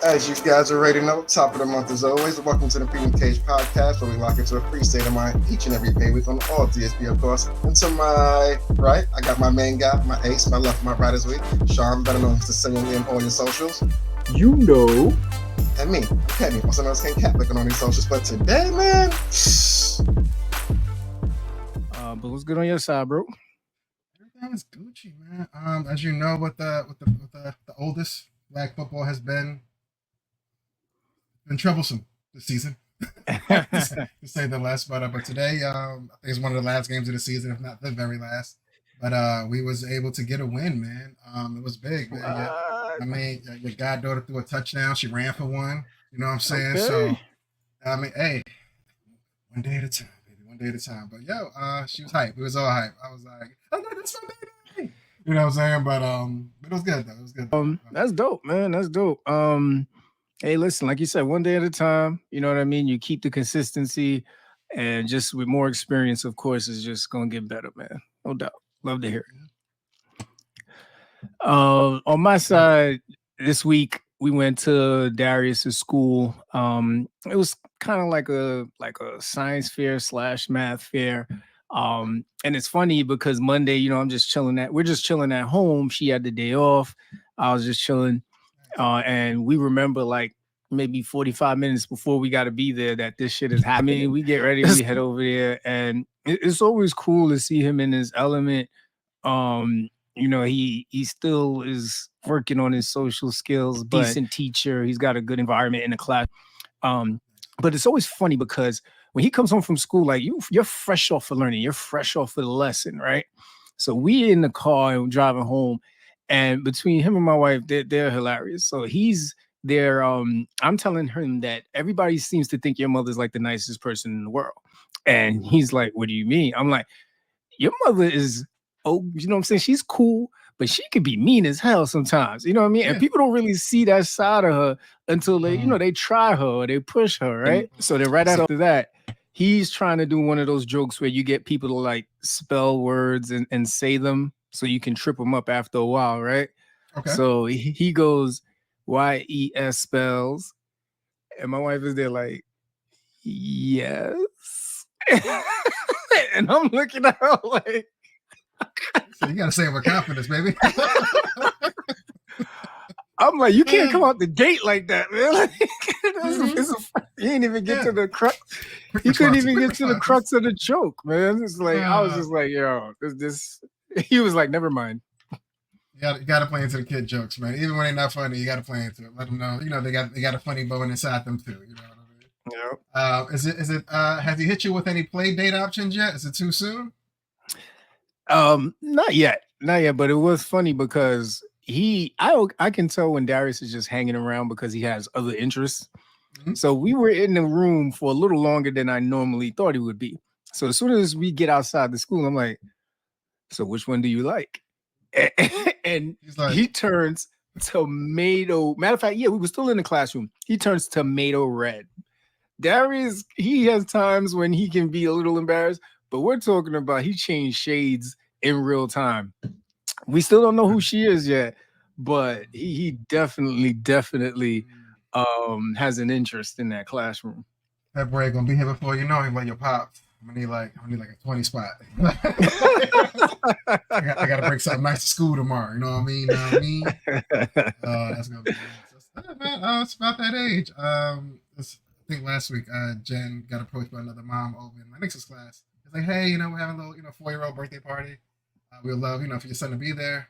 As you guys already know, top of the month as always. Welcome to the Freedom Cage podcast, where we lock into a free state of mind each and every pay week on all DSP, of course. And to my right, I got my main guy, my ace, my left, my right as week, Shawn, better known as the singing in all your socials. You know. And me, Kenny, also known as King Cat, looking on these socials. But today, man. But what's good on your side, bro? Everything's Gucci, man. As you know, what the oldest flag football has been troublesome this season, to say the least. But today, I think it's one of the last games of the season, if not the very last. But we was able to get a win, man. It was big, man. I mean, your goddaughter threw a touchdown. She ran for one. You know what I'm saying? Okay. So, I mean, hey, one day at a time, baby. One day at a time. But yo, she was hype. We was all hype. I was like, oh no, that's my baby. You know what I'm saying? But it was good though. It was good. That's dope, man. That's dope. Hey, listen, like you said, one day at a time. You know what I mean? You keep the consistency, and just with more experience, of course, is just gonna get better, man. No doubt. Love to hear it. On my side, this week we went to Darius's school. It was kind of like a science fair / math fair. And it's funny because Monday, we're just chilling at home. She had the day off. I was just chilling. And we remember like maybe 45 minutes before we got to be there that this shit is happening. We get ready, we head over there, and it's always cool to see him in his element. He still is working on his social skills, decent teacher. He's got a good environment in the class. But it's always funny because when he comes home from school, like you're fresh off of learning, you're fresh off of the lesson, right? So we in the car and driving home, and between him and my wife, they're hilarious. So he's there. I'm telling him that everybody seems to think your mother's like the nicest person in the world, and he's like, "What do you mean?" I'm like, "Your mother is." Oh, you know what I'm saying? She's cool, but she could be mean as hell sometimes. You know what I mean? Yeah. And people don't really see that side of her until they, they try her or they push her, right? So then right after that, he's trying to do one of those jokes where you get people to like spell words and say them so you can trip them up after a while, right? Okay. So he goes, YES spells. And my wife is there like, yes. And I'm looking at her like, so you gotta say it with confidence, baby. I'm like, you can't come out the gate like that, man. Like, he ain't even get to the crux. He couldn't even get to the crux of the joke, man. It's like I was just like, yo, this. He was like, never mind. You gotta play into the kid jokes, man. Even when they're not funny, you gotta play into it. Let them know, they got a funny bone inside them too. You know what I mean? Yeah. Is it? Has he hit you with any play date options yet? Is it too soon? Not yet, but it was funny because I can tell when Darius is just hanging around because he has other interests. Mm-hmm. So we were in the room for a little longer than I normally thought he would be. So as soon as we get outside the school, I'm like, so which one do you like? And like, he turns tomato. Matter of fact, yeah, we were still in the classroom. He turns tomato red. Darius, he has times when he can be a little embarrassed. But we're talking about he changed shades in real time. We still don't know who she is yet, but he definitely has an interest in that classroom. That boy gonna be here before you know him, like your pops. I'm gonna need like a 20 spot. I gotta bring something nice to school tomorrow. You know what I mean? That's gonna be nice. Man, it's about that age. I think last week, Jen got approached by another mom over in my Nix's class. It's like, hey, we're having a little, 4-year-old birthday party. We would love, for your son to be there.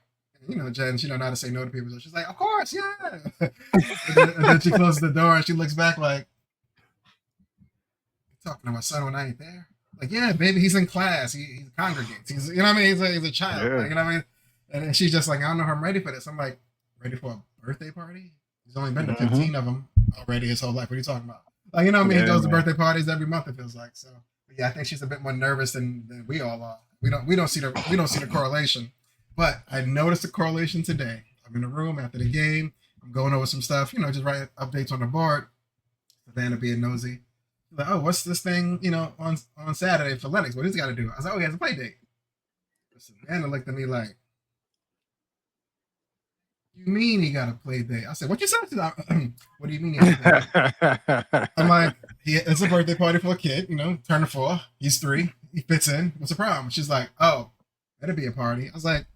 And, Jen, she know how to say no to people. So she's like, of course, yeah. and then she closes the door and she looks back like, you're talking to my son when I ain't there? Like, yeah, baby, he's in class. He congregates. He's, you know what I mean? He's a child. Yeah. Like, you know what I mean? And she's just like, I don't know if I'm ready for this. I'm like, ready for a birthday party? He's only been to 15 of them already his whole life. What are you talking about? Like, you know what I mean? He goes to birthday parties every month, it feels like. So yeah, I think she's a bit more nervous than we all are. We don't see the correlation. But I noticed the correlation today. I'm in the room after the game. I'm going over some stuff, just writing updates on the board. Savannah being nosy. Like, oh, what's this thing, on Saturday for Lennox? What he's got to do? I was like, oh, he has a play date. Savannah looked at me like, You mean he got a play date? I said, what you said? What do you mean he has a play date? I'm like, it's a birthday party for a kid, turning 4. He's 3. He fits in. What's the problem? She's like, oh, that'd be a party. I was like,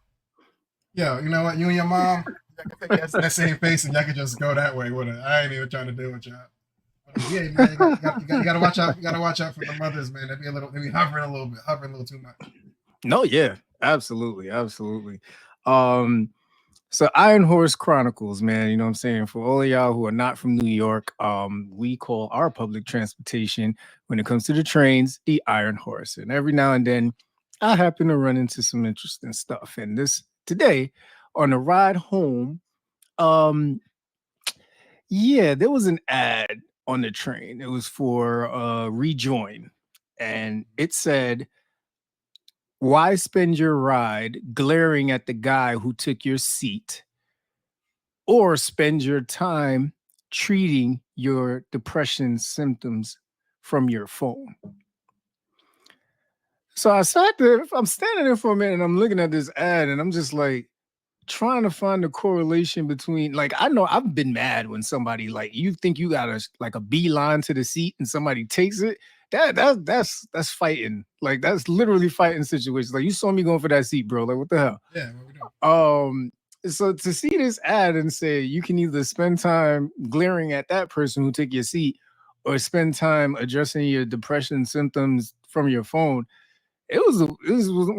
yo, you know what? You and your mom, you can take that same face and y'all can just go that way with it. I ain't even trying to deal with y'all. Yeah, man, you gotta watch out. You gotta watch out for the mothers, man. They be hovering a little too much. No, yeah, absolutely. So Iron Horse Chronicles, man, you know what I'm saying? For all of y'all who are not from New York, we call our public transportation when it comes to the trains, the Iron Horse. And every now and then I happen to run into some interesting stuff. And today on the ride home, there was an ad on the train. It was for Rejoin. And it said, why spend your ride glaring at the guy who took your seat, or spend your time treating your depression symptoms from your phone? So I'm standing there for a minute and I'm looking at this ad and I'm just like trying to find the correlation between, like, I know I've been mad when somebody, like, you think you got a beeline to the seat and somebody takes it. That's fighting. Like, that's literally fighting situations. Like, you saw me going for that seat, bro. Like, what the hell? Yeah, what we doing? So to see this ad and say you can either spend time glaring at that person who took your seat or spend time addressing your depression symptoms from your phone, it was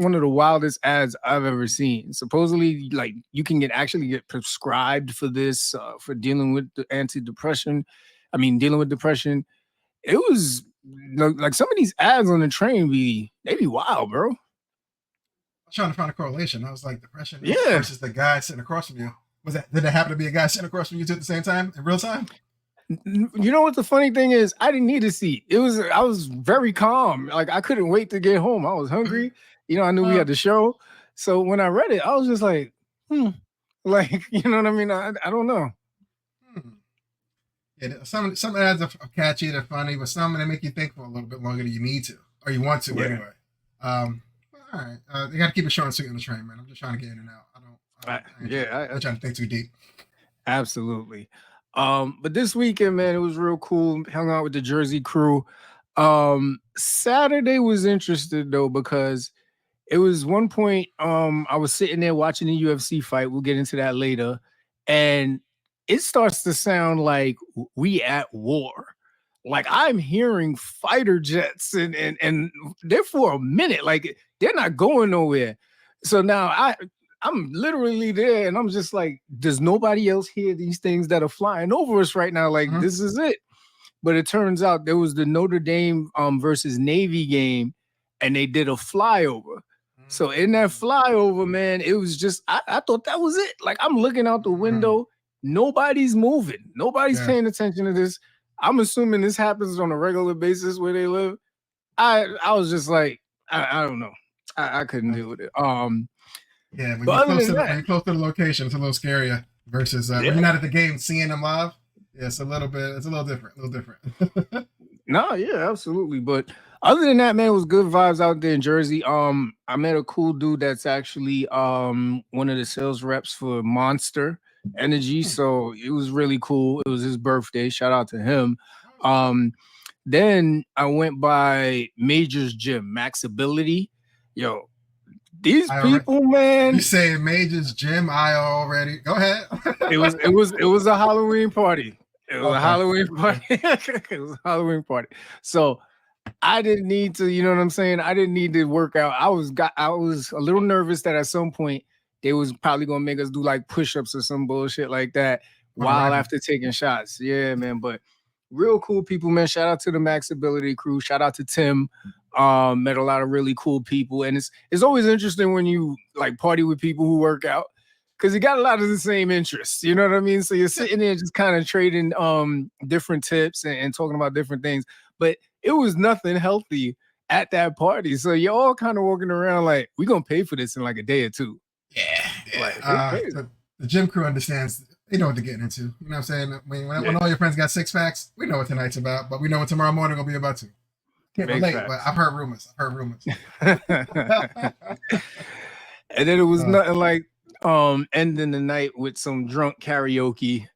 one of the wildest ads I've ever seen. Supposedly, like, you can actually get prescribed for this, for dealing with the dealing with depression. It was like some of these ads on the train they be wild, bro. I'm trying to find a correlation. I was like, depression Yeah. versus the guy sitting across from you. Did it happen to be a guy sitting across from you two at the same time in real time? You know what the funny thing is? I didn't need a seat. I was very calm. Like, I couldn't wait to get home. I was hungry. I knew we had the show. So when I read it, I was just like, like, you know what I mean? I don't know. Yeah, some ads are catchy, they're funny, but some they make you think for a little bit longer than you need to, or you want to anyway. All right, you got to keep it short and sweet on the train, man. I'm just trying to get in and out. I'm trying to think too deep. Absolutely. But this weekend, man, it was real cool. Hung out with the Jersey crew. Saturday was interesting though, because it was one point, I was sitting there watching the UFC fight. We'll get into that later. And it starts to sound like we at war. Like, I'm hearing fighter jets and they're for a minute, like they're not going nowhere. So now I'm literally there and I'm just like, does nobody else hear these things that are flying over us right now? Like, this is it. But it turns out there was the Notre Dame versus Navy game and they did a flyover. So in that flyover, man, it was just, I thought that was it. Like, I'm looking out the window, nobody's moving. Nobody's paying attention to this. I'm assuming this happens on a regular basis where they live. I was just like, I don't know. I couldn't deal with it. When you're close to the location, it's a little scarier versus when you're not at the game seeing them live. Yeah, it's a little different. No, yeah, absolutely. But other than that, man, it was good vibes out there in Jersey. I met a cool dude that's actually one of the sales reps for Monster Energy. So it was really cool. It was his birthday. Shout out to him. Then I went by Major's Gym, Max Ability. Yo, these people, man. You saying Major's Gym? I already go ahead. It was a Halloween party. It was a Halloween party. It was a Halloween party. So I didn't need to, you know what I'm saying? I didn't need to work out. I was a little nervous that at some point they was probably gonna make us do like push-ups or some bullshit like that while after taking shots. Yeah, man. But real cool people, man. Shout out to the Max Ability crew. Shout out to Tim. Met a lot of really cool people. And it's always interesting when you like party with people who work out, because you got a lot of the same interests. You know what I mean? So you're sitting there just kind of trading different tips and talking about different things. But it was nothing healthy at that party. So you're all kind of walking around like, we're going to pay for this in like a day or two. Yeah. Like, the gym crew understands. They know what they're getting into. You know what I'm saying? When all your friends got six packs, we know what tonight's about, but we know what tomorrow morning will be about too. Can't relate, but I've heard rumors. And then it was nothing like Ending the night with some drunk karaoke.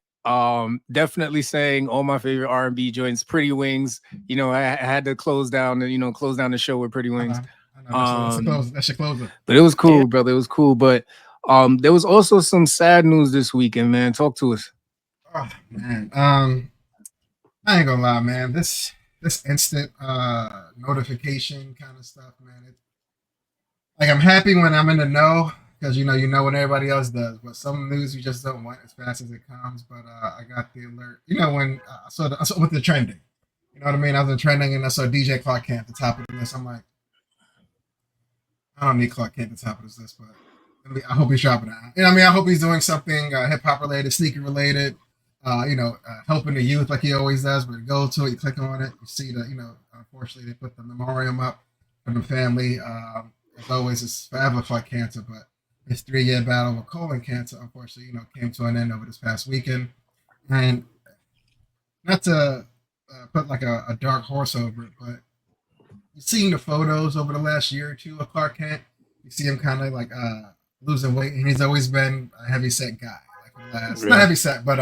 Definitely sang all my favorite R&B joints, Pretty Wings. You know, I had to close down the show with Pretty Wings. That should close it. But it was cool, brother. It was cool. But there was also some sad news this weekend, man. Talk to us. Oh man. I ain't gonna lie, man. This instant notification kind of stuff, man. Like I'm happy when I'm in the know because you know what everybody else does. But some news you just don't want as fast as it comes. But I got the alert. You know when I saw with the trending. You know what I mean? I was in trending and I saw DJ Clark Kent at the top of the list. I'm like, I don't need Clark Kent at the top of this list, but I hope he's dropping out. You know what I mean? I hope he's doing something hip hop related, sneaker related. Helping the youth like he always does. But you go to it, you click on it, you see unfortunately they put the memoriam up for the family. As always, it's forever fuck cancer, but his 3-year battle with colon cancer, unfortunately, came to an end over this past weekend. And not to put like a dark horse over it, but you've seen the photos over the last year or two of Clark Kent. You see him kind of like losing weight, and he's always been a heavy set guy. Not heavy set, but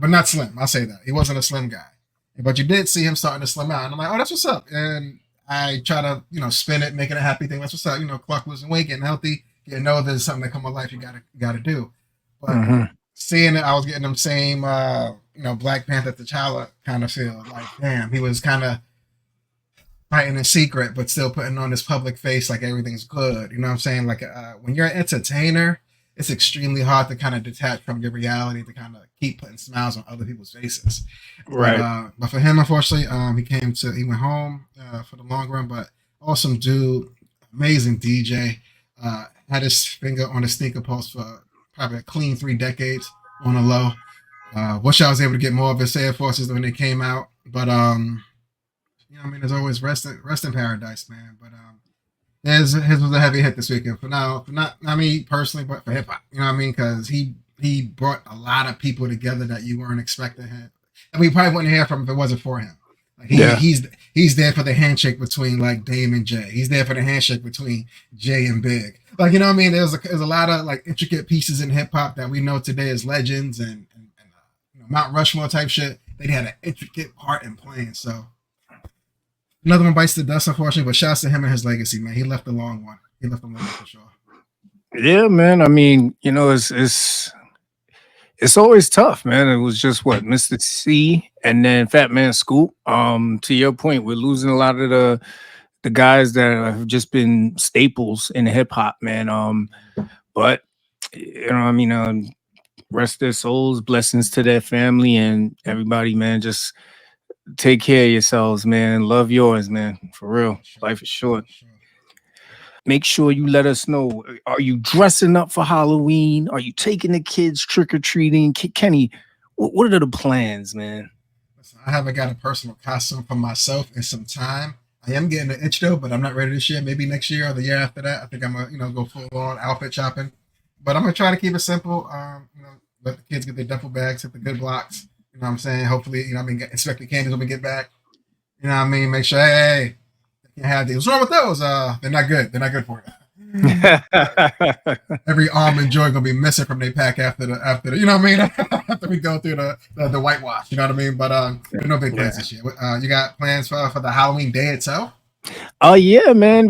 not slim. I'll say that he wasn't a slim guy, but you did see him starting to slim out, and I'm like, oh, that's what's up. And I try to spin it, make it a happy thing. That's what's up. Clark losing weight, getting healthy. You know, there's something that come with life you gotta do. But seeing it, I was getting them same Black Panther T'Challa kind of feel. Like, damn, he was kind of fighting in secret, but still putting on this public face like everything's good. You know what I'm saying? Like when you're an entertainer, it's extremely hard to kind of detach from your reality to kind of keep putting smiles on other people's faces. Right. But for him, unfortunately, he went home for the long run, but awesome dude, amazing DJ, had his finger on the sneaker pulse for probably a clean 3 decades on the low. Wish I was able to get more of his Air Forces when they came out, but there's always rest in paradise, man. But his was a heavy hit this weekend. For not me personally, but for hip hop. You know what I mean? Because he brought a lot of people together that you weren't expecting him, and we probably wouldn't hear from him if it wasn't for him. Like he's there for the handshake between like Dame and Jay. He's there for the handshake between Jay and Big. Like you know what I mean? There's a lot of like intricate pieces in hip hop that we know today as legends and Mount Rushmore type shit. They had an intricate part in playing. So another one bites the dust, unfortunately. But shouts to him and his legacy, man. He left a long one. He left a long one for sure. Yeah, man. I mean, it's always tough, man. It was just what Mr. C and then Fat Man Scoop. To your point, we're losing a lot of the guys that have just been staples in hip hop, man. But rest their souls, blessings to their family and everybody, man. Just take care of yourselves, man. Love yours, man. For real. Life is short. Make sure you let us know. Are you dressing up for Halloween? Are you taking the kids trick-or-treating? Kenny, what are the plans, man? Listen, I haven't got a personal costume for myself in some time. I am getting an itch though, but I'm not ready this year. Maybe next year or the year after that. I think I'm gonna go full on outfit shopping. But I'm gonna try to keep it simple. Let the kids get their duffel bags, hit the good blocks. You know what I'm saying? Hopefully, inspect the candies when we get back. You know what I mean? Make sure, hey, they can't have these. What's wrong with those? They're not good. They're not good for you. Every almond joy gonna be missing from their pack after the you know what I mean? After we go through the whitewash, you know what I mean? But no big plans this year. You got plans for the Halloween day itself? Yeah, man.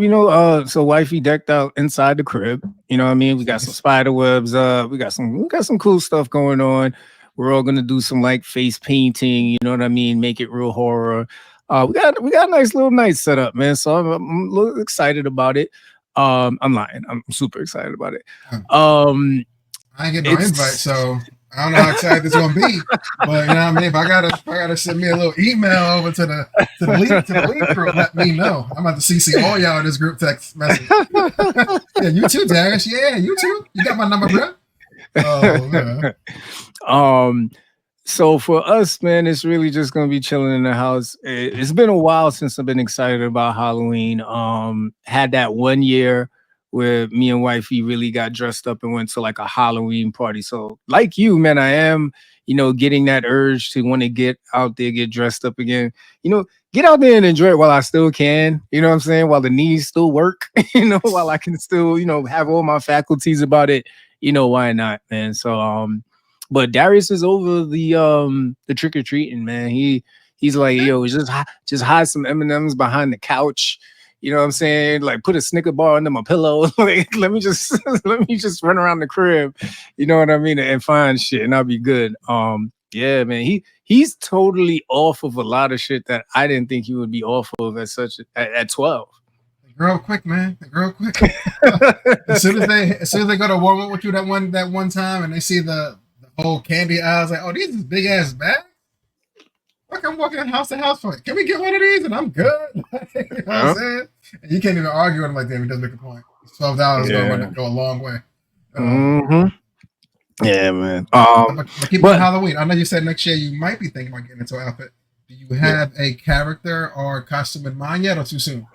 So wifey decked out inside the crib. You know what I mean? We got some spider webs. We got some cool stuff going on. We're all gonna do some like face painting. You know what I mean? Make it real horror. We got a nice little night set up, man. So I'm a little excited about it. I'm lying. I'm super excited about it. I ain't getting no invite, so I don't know how excited this gonna be. But you know what I mean? If I gotta send me a little email over to the lead crew, let me know. I'm about to CC all y'all in this group text message. Yeah, you too, Darius. Yeah, you too. You got my number, bro. Oh yeah. So for us, man, it's really just gonna be chilling in the house. It's been a while since I've been excited about Halloween. Had that one year where me and wifey really got dressed up and went to like a Halloween party. So like you, man, I am, getting that urge to want to get out there, get dressed up again. Get out there and enjoy it while I still can. You know what I'm saying? While the knees still work, while I can still, have all my faculties about it. Why not, man? So but Darius is over the trick or treating, man. He's like, yo, just hide some M&Ms behind the couch. You know what I'm saying? Like put a Snicker bar under my pillow. Like let me just run around the crib. You know what I mean? And find shit, and I'll be good. Yeah, man. He's totally off of a lot of shit that I didn't think he would be off of at 12. Girl quick, man. The girl quick. as soon as they go to Walmart with you that one time and they see the whole candy aisles, like, oh, these is big ass bags. Like I'm walking house to house for it. Can we get one of these? And I'm good. You know what I'm saying? And you can't even argue with him like that. He doesn't make a point. $12 go a long way. Yeah, man. But keep on Halloween. I know you said next year you might be thinking about getting into an outfit. Do you have a character or costume in mind yet, or too soon?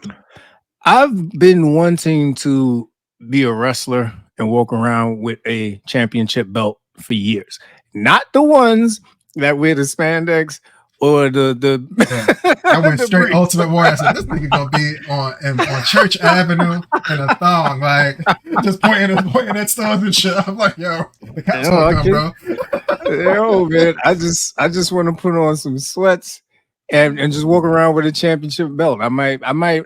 I've been wanting to be a wrestler and walk around with a championship belt for years. Not the ones that wear the spandex or I went straight Ultimate Warrior. I said, this nigga gonna be on Church Avenue in a thong, like just pointing at stars and shit. I'm like, yo, the cops gonna come, bro. Yo, man, I just want to put on some sweats and just walk around with a championship belt. I might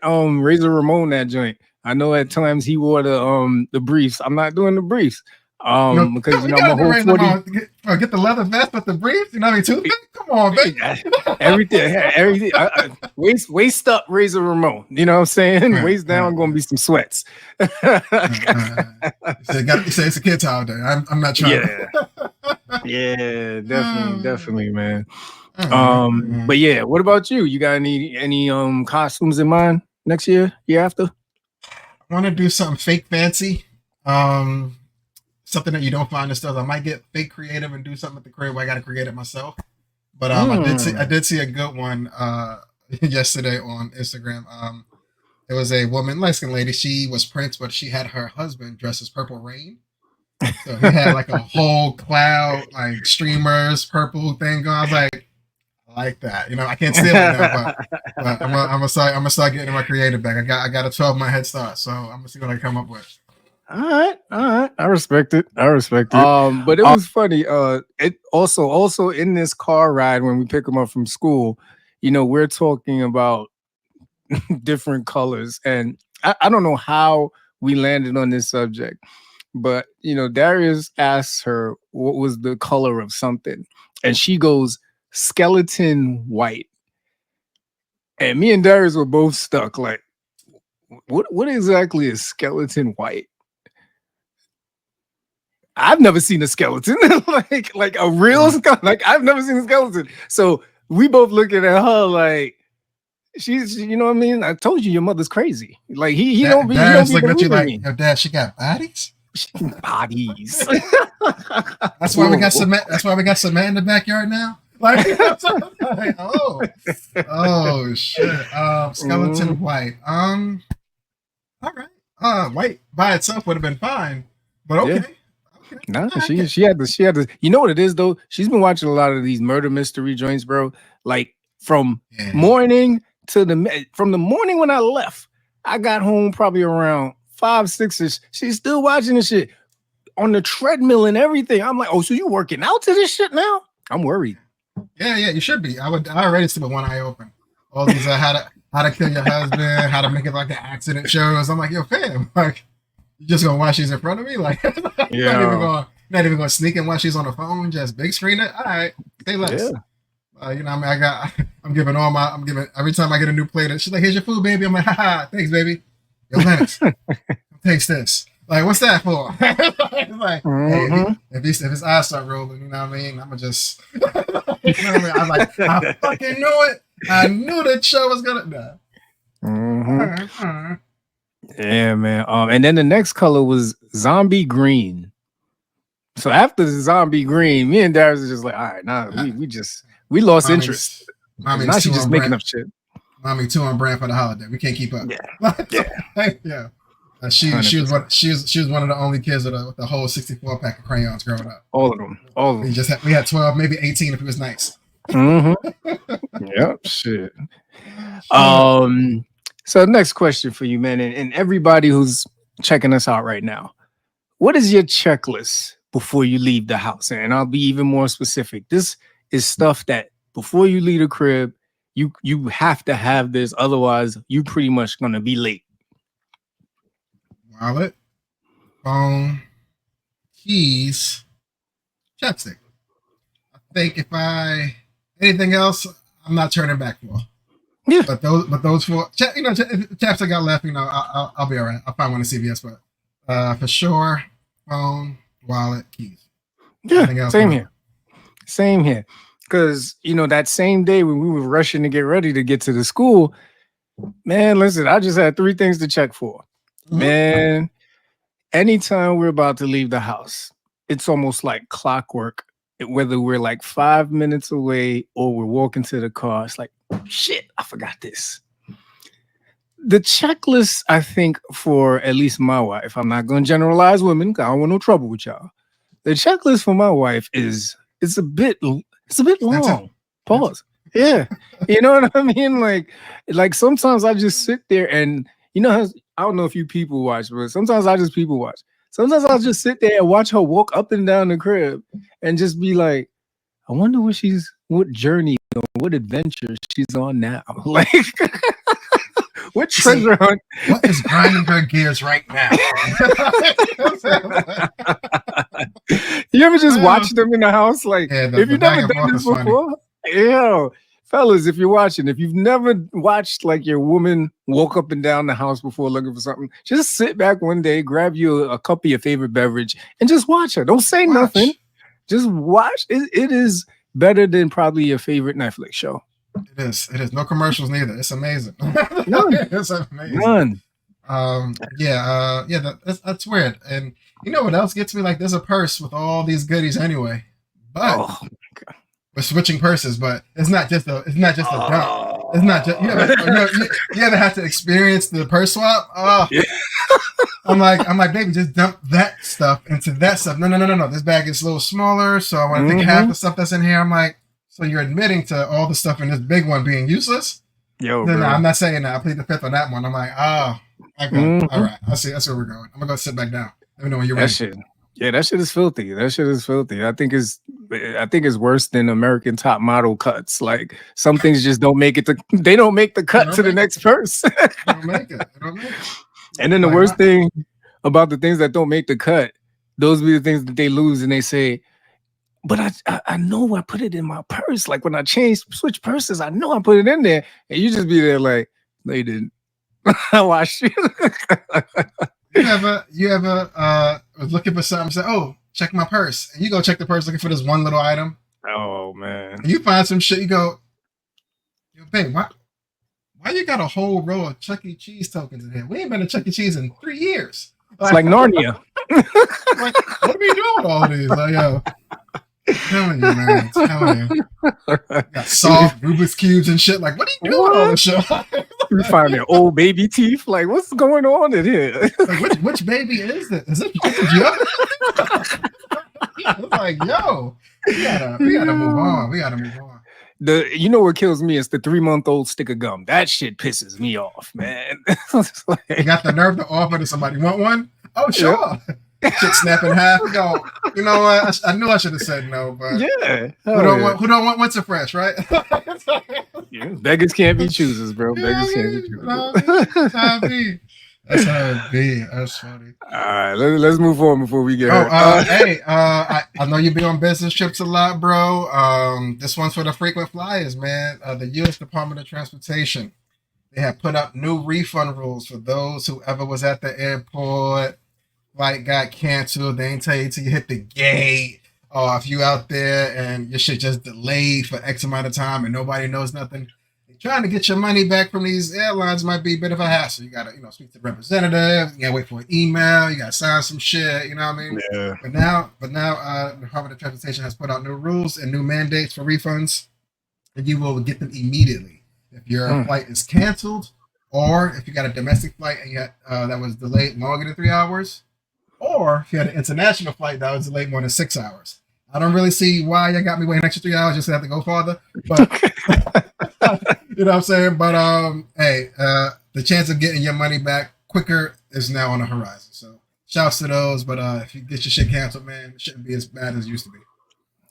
Razor Ramon that joint. I know at times he wore the briefs. I'm not doing the briefs. Because I'm a whole 40. Get the leather vest with the briefs. You know what I mean? Toothpick? Come on, baby. everything. Waist up, Razor Ramon. You know what I'm saying? Waist down, gonna be some sweats. You say it's a kid's holiday. I'm not trying. Yeah, definitely, man. But yeah, what about you? You got any costumes in mind next year after? I want to do something fake fancy. Something that you don't find in stores. I might get fake creative and do something at the crib where I got to create it myself. But I did see a good one yesterday on Instagram. It was a woman, light-skinned lady. She was Prince, but she had her husband dressed as Purple Rain. So he had like a whole cloud, like streamers, purple thing going. I was like, I like that. I can't steal it now, but I'm gonna start getting my creative back. I got a 12-month head start, so I'm gonna see what I come up with. All right. I respect it. But it was funny. It also in this car ride when we pick them up from school, we're talking about different colors, and I don't know how we landed on this subject, but Darius asks her what was the color of something, and she goes skeleton white, and me and Darius were both stuck. Like, what exactly is skeleton white? I've never seen a skeleton, like a real skeleton. Like I've never seen a skeleton. So we both looking at her like she's, you know what I mean? I told you your mother's crazy. Like he don't be looking at you like, yo, Dad, she got bodies. Bodies. That's why we got cement. That's why we got cement in the backyard now. Like, oh shit. Skeleton white. All right. White by itself would have been fine, but okay. Yeah. No, she had the. You know what it is though? She's been watching a lot of these murder mystery joints, bro. Like from morning to from the morning when I left, I got home probably around 5, 6ish. She's still watching this shit on the treadmill and everything. I'm like, oh, so you working out to this shit now? I'm worried. Yeah, you should be. I already sleep with one eye open. All these how to kill your husband, how to make it like an accident shows. I'm like, yo, fam, like. You just gonna watch these in front of me? Like, not even gonna sneak and watch these on the phone, just big screen it. All right, say less. Yeah. I'm giving every time I get a new plate, she's like, here's your food, baby. I'm like, haha, thanks, baby. Yo, Lance, taste this. Like, what's that for? Like, hey, if his eyes start rolling, you know what I mean? I'm gonna just, you know what I mean? I'm like, I fucking knew it. I knew that show was gonna. All right. Yeah, man. And then the next color was zombie green. So after the zombie green, me and Darius was just like, all right, nah, we lost interest. Now she's just making up shit. Mommy too on brand for the holiday. We can't keep up. Yeah. Yeah. She was one of the only kids with the whole 64 pack of crayons growing up. All of them. We had 12, maybe 18 if it was nice. Yep. Shit. So next question for you, man, and everybody who's checking us out right now. What is your checklist before you leave the house? And I'll be even more specific. This is stuff that before you leave the crib, you have to have this. Otherwise, you pretty much gonna be late. Wallet, phone, keys, chapstick. I think if anything else, I'm not turning back for. Yeah. But those four, chapstick got left. I'll be all right. I'll find one at CVS, but for sure, phone, wallet, keys. Yeah, same here. Because that same day when we were rushing to get ready to get to the school, man, listen, I just had 3 things to check for. Mm-hmm. Man, anytime we're about to leave the house, it's almost like clockwork. Whether we're like 5 minutes away or we're walking to the car, it's like, shit, I forgot this. The checklist, I think, for at least my wife, I'm not going to generalize women because I don't want no trouble with y'all. The checklist for my wife it's a bit long. Pause. Yeah. You know what I mean? Like sometimes I just sit there and, I don't know if you people watch, but sometimes I just people watch. Sometimes I'll just sit there and watch her walk up and down the crib and just be like, I wonder what journey or what adventure she's on now. Like, what treasure hunt? What is grinding her gears right now? You ever just watch them in the house? Like, if you've never done this before, fellas, if you're watching, if you've never watched like your woman walk up and down the house before looking for something, just sit back one day, grab you a cup of your favorite beverage, and just watch her. Don't say nothing. Just watch. It is better than probably your favorite Netflix show. It is. No commercials neither. It's amazing. None. It's amazing. None. That's weird. And you know what else gets me? Like, there's a purse with all these goodies anyway, but we're switching purses. But it's not just a dump. It's not just you ever have to experience the purse swap? Oh, yeah. I'm like, baby, just dump that stuff into that stuff. No. This bag is a little smaller, so I want to take half the stuff that's in here. I'm like, so you're admitting to all the stuff in this big one being useless? No, I'm not saying that. I plead the fifth on that one. I'm like, all right. I see. That's where we're going. I'm gonna go sit back down. Let me know when you're ready. That shit is filthy. I think it's worse than American Top Model cuts. Like, some things just don't make it they don't make the cut to the next purse. They don't make it. And then the worst thing about the things that don't make the cut, those be the things that they lose, and they say, but I know I put it in my purse. Like, when I switch purses, I know I put it in there. And you just be there like, no, you didn't. I watched you. You ever was looking for something, say, oh, check my purse. And you go check the purse looking for this one little item. Oh, man. And you find some shit, you go, yo, babe, why you got a whole row of Chuck E. Cheese tokens in here? We ain't been to Chuck E. Cheese in 3 years. It's like Narnia. Like, what are we doing with all these? Like, yo, telling you, man. Got soft Rubik's cubes and shit. Like, what are you doing with all this shit? You find their old baby teeth. Like, what's going on in here? Like, which baby is this? Is it you? It's like, yo, we gotta move on. We gotta move on. You know what kills me is the 3-month-old stick of gum. That shit pisses me off, man. You got the nerve to offer to somebody. Want one? Oh, sure. Yeah. Shit snap in half. You know what? I knew I should have said no, but yeah. Who don't want what's a fresh, right? Yeah. Beggars can't be choosers, bro. Beggars can't be choosers. That's how it be. That's funny. All right, let's move on before we get hurt. I know you be on business trips a lot, bro. This one's for the frequent flyers, man. The U.S. Department of Transportation, they have put up new refund rules for those who ever was at the airport, flight got canceled, they ain't tell you till you hit the gate, or if you out there and your shit just delayed for X amount of time and nobody knows nothing. Trying to get your money back from these airlines might be a bit of a hassle. You gotta, speak to the representative. You gotta wait for an email. You gotta sign some shit. You know what I mean? Yeah. But now, the Department of Transportation has put out new rules and new mandates for refunds, and you will get them immediately if your flight is canceled or if you got a domestic flight and you had, that was delayed longer than 3 hours, or if you had an international flight that was delayed more than 6 hours. I don't really see why you got me waiting an extra 3 hours just to have to go farther, but you know what I'm saying? But hey, the chance of getting your money back quicker is now on the horizon. So shouts to those, but if you get your shit canceled, man, it shouldn't be as bad as it used to be.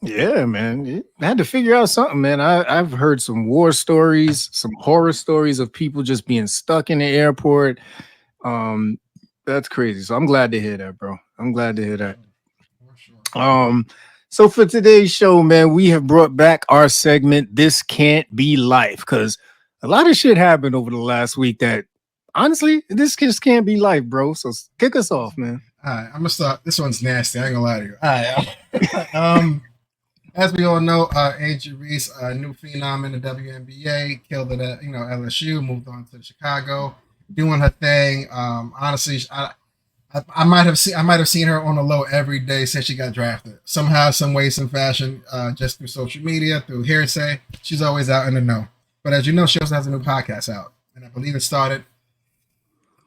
Yeah, man. I had to figure out something, man. I've heard some war stories, some horror stories of people just being stuck in the airport. That's crazy. So I'm glad to hear that, bro. I'm glad to hear that. For sure. So for today's show, man, we have brought back our segment, This Can't Be Life, because a lot of shit happened over the last week that, honestly, this just can't be life, bro. So kick us off, man. All right, I'm gonna start. This one's nasty. I ain't gonna lie to you. All right. As we all know, Angel Reese, a new phenom in the WNBA, killed it at LSU, moved on to Chicago, doing her thing. Honestly, I might have seen her on the low every day since she got drafted. Somehow, some way, some fashion, just through social media, through hearsay. She's always out in the know. But as you know, she also has a new podcast out, and I believe it started.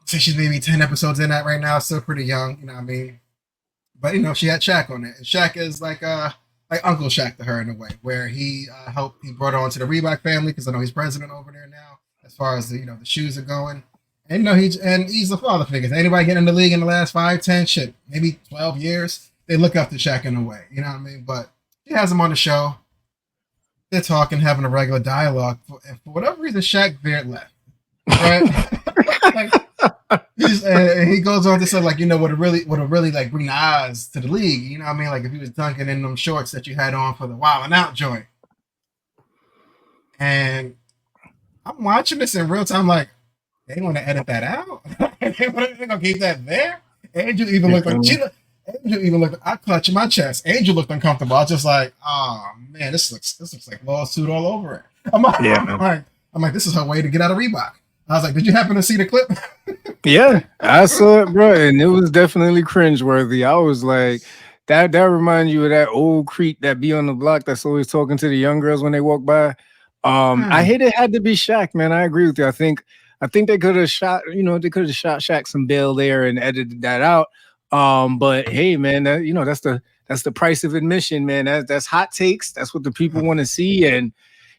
Since she's maybe 10 episodes in that right now, still pretty young, you know what I mean? But she had Shaq on it, and Shaq is like Uncle Shaq to her in a way, where he brought her onto the Reebok family because I know he's president over there now, as far as the shoes are going. And he's the father figure. Anybody get in the league in the last 5, 10, shit, maybe 12 years, they look up to Shaq in a way, you know what I mean? But he has him on the show. They're talking, having a regular dialogue, and for whatever reason, Shaq veered left, right? He goes on to say what would really like bring the eyes to the league, you know what I mean? Like if he was dunking in them shorts that you had on for the Wild and Out joint. And I'm watching this in real time, like they want to edit that out. They're gonna keep that there. Angel even looked like I clutched my chest. Angel looked uncomfortable. I was just like, oh man, this looks like lawsuit all over it. I'm like, this is her way to get out of Reebok. I was like, did you happen to see the clip? Yeah, I saw it, bro, and it was definitely cringeworthy. I was like, that reminds you of that old creep that be on the block that's always talking to the young girls when they walk by. I hate it had to be Shaq, man. I agree with you. I think they could have shot Shaq some bail there and edited that out. But hey, man, that's the price of admission, man. That's hot takes. That's what the people want to see, and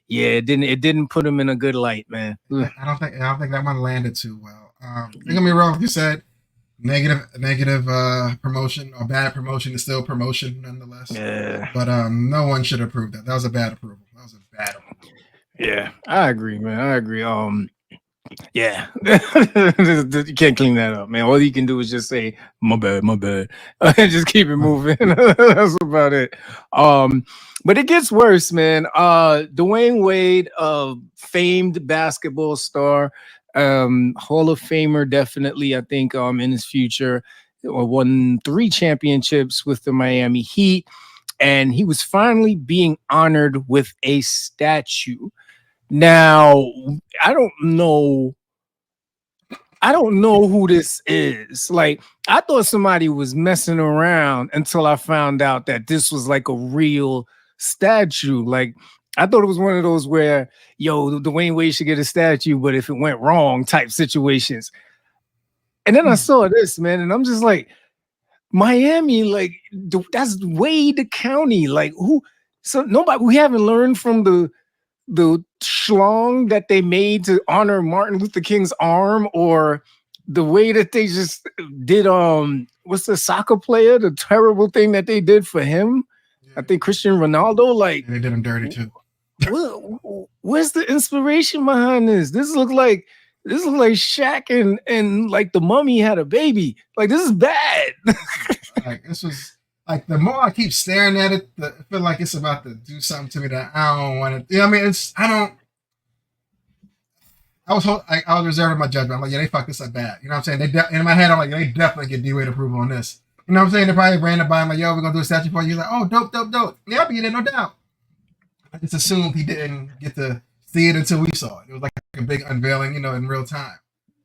yeah, it didn't put him in a good light, man. I don't think that one landed too well. Don't get me wrong. You said negative promotion or bad promotion is still promotion nonetheless. Yeah. But no one should approve that. That was a bad approval. Yeah, I agree, man. I agree. Yeah, you can't clean that up, man. All you can do is just say my bad, and just keep it moving. That's about it. But it gets worse, man. Dwayne Wade, famed basketball star, Hall of Famer, definitely. I think in his future, won 3 championships with the Miami Heat, and he was finally being honored with a statue. Now, I don't know who this is. Like, I thought somebody was messing around until I found out that this was like a real statue. Like, I thought it was one of those where, Dwayne Wade should get a statue, but if it went wrong type situations. And then I saw this, man, and I'm just like, Miami, like, that's Wade County. Like, who? So nobody, we haven't learned from the schlong that they made to honor Martin Luther King's arm, or the way that they just did what's the soccer player, the terrible thing that they did for him. Yeah. I think Cristiano Ronaldo, like, they did him dirty too. Where's the inspiration behind this? This look like Shaq and like the Mummy had a baby. Like, this is bad. Like, this was like, the more I keep staring at it, I feel like it's about to do something to me that I don't want to. You know what I mean? I was reserving my judgment. I'm like, yeah, they fucked this up bad. You know what I'm saying? In my head, I'm like, they definitely get D-Wade approval on this. You know what I'm saying? They probably ran it by him like, yo, we're gonna do a statue for you. He's like, oh, dope. Yeah, I'll be in there, no doubt. I just assumed he didn't get to see it until we saw it. It was like a big unveiling, in real time.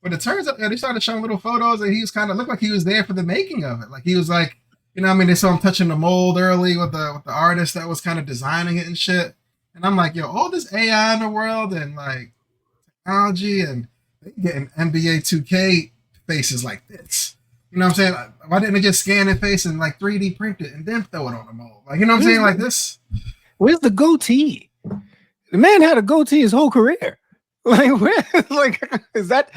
But it turns out they started showing little photos, and he was kind of looked like he was there for the making of it. Like, he was like, they saw him touching the mold early with the artist that was kind of designing it and shit. And I'm like, yo, all this AI in the world and like technology, and they getting NBA 2K faces like this. You know what I'm saying? Why didn't they just scan their face and like 3D print it and then throw it on the mold? Like, you know what I'm saying? Like this. Where's the goatee? The man had a goatee his whole career. Like, where? Like, is that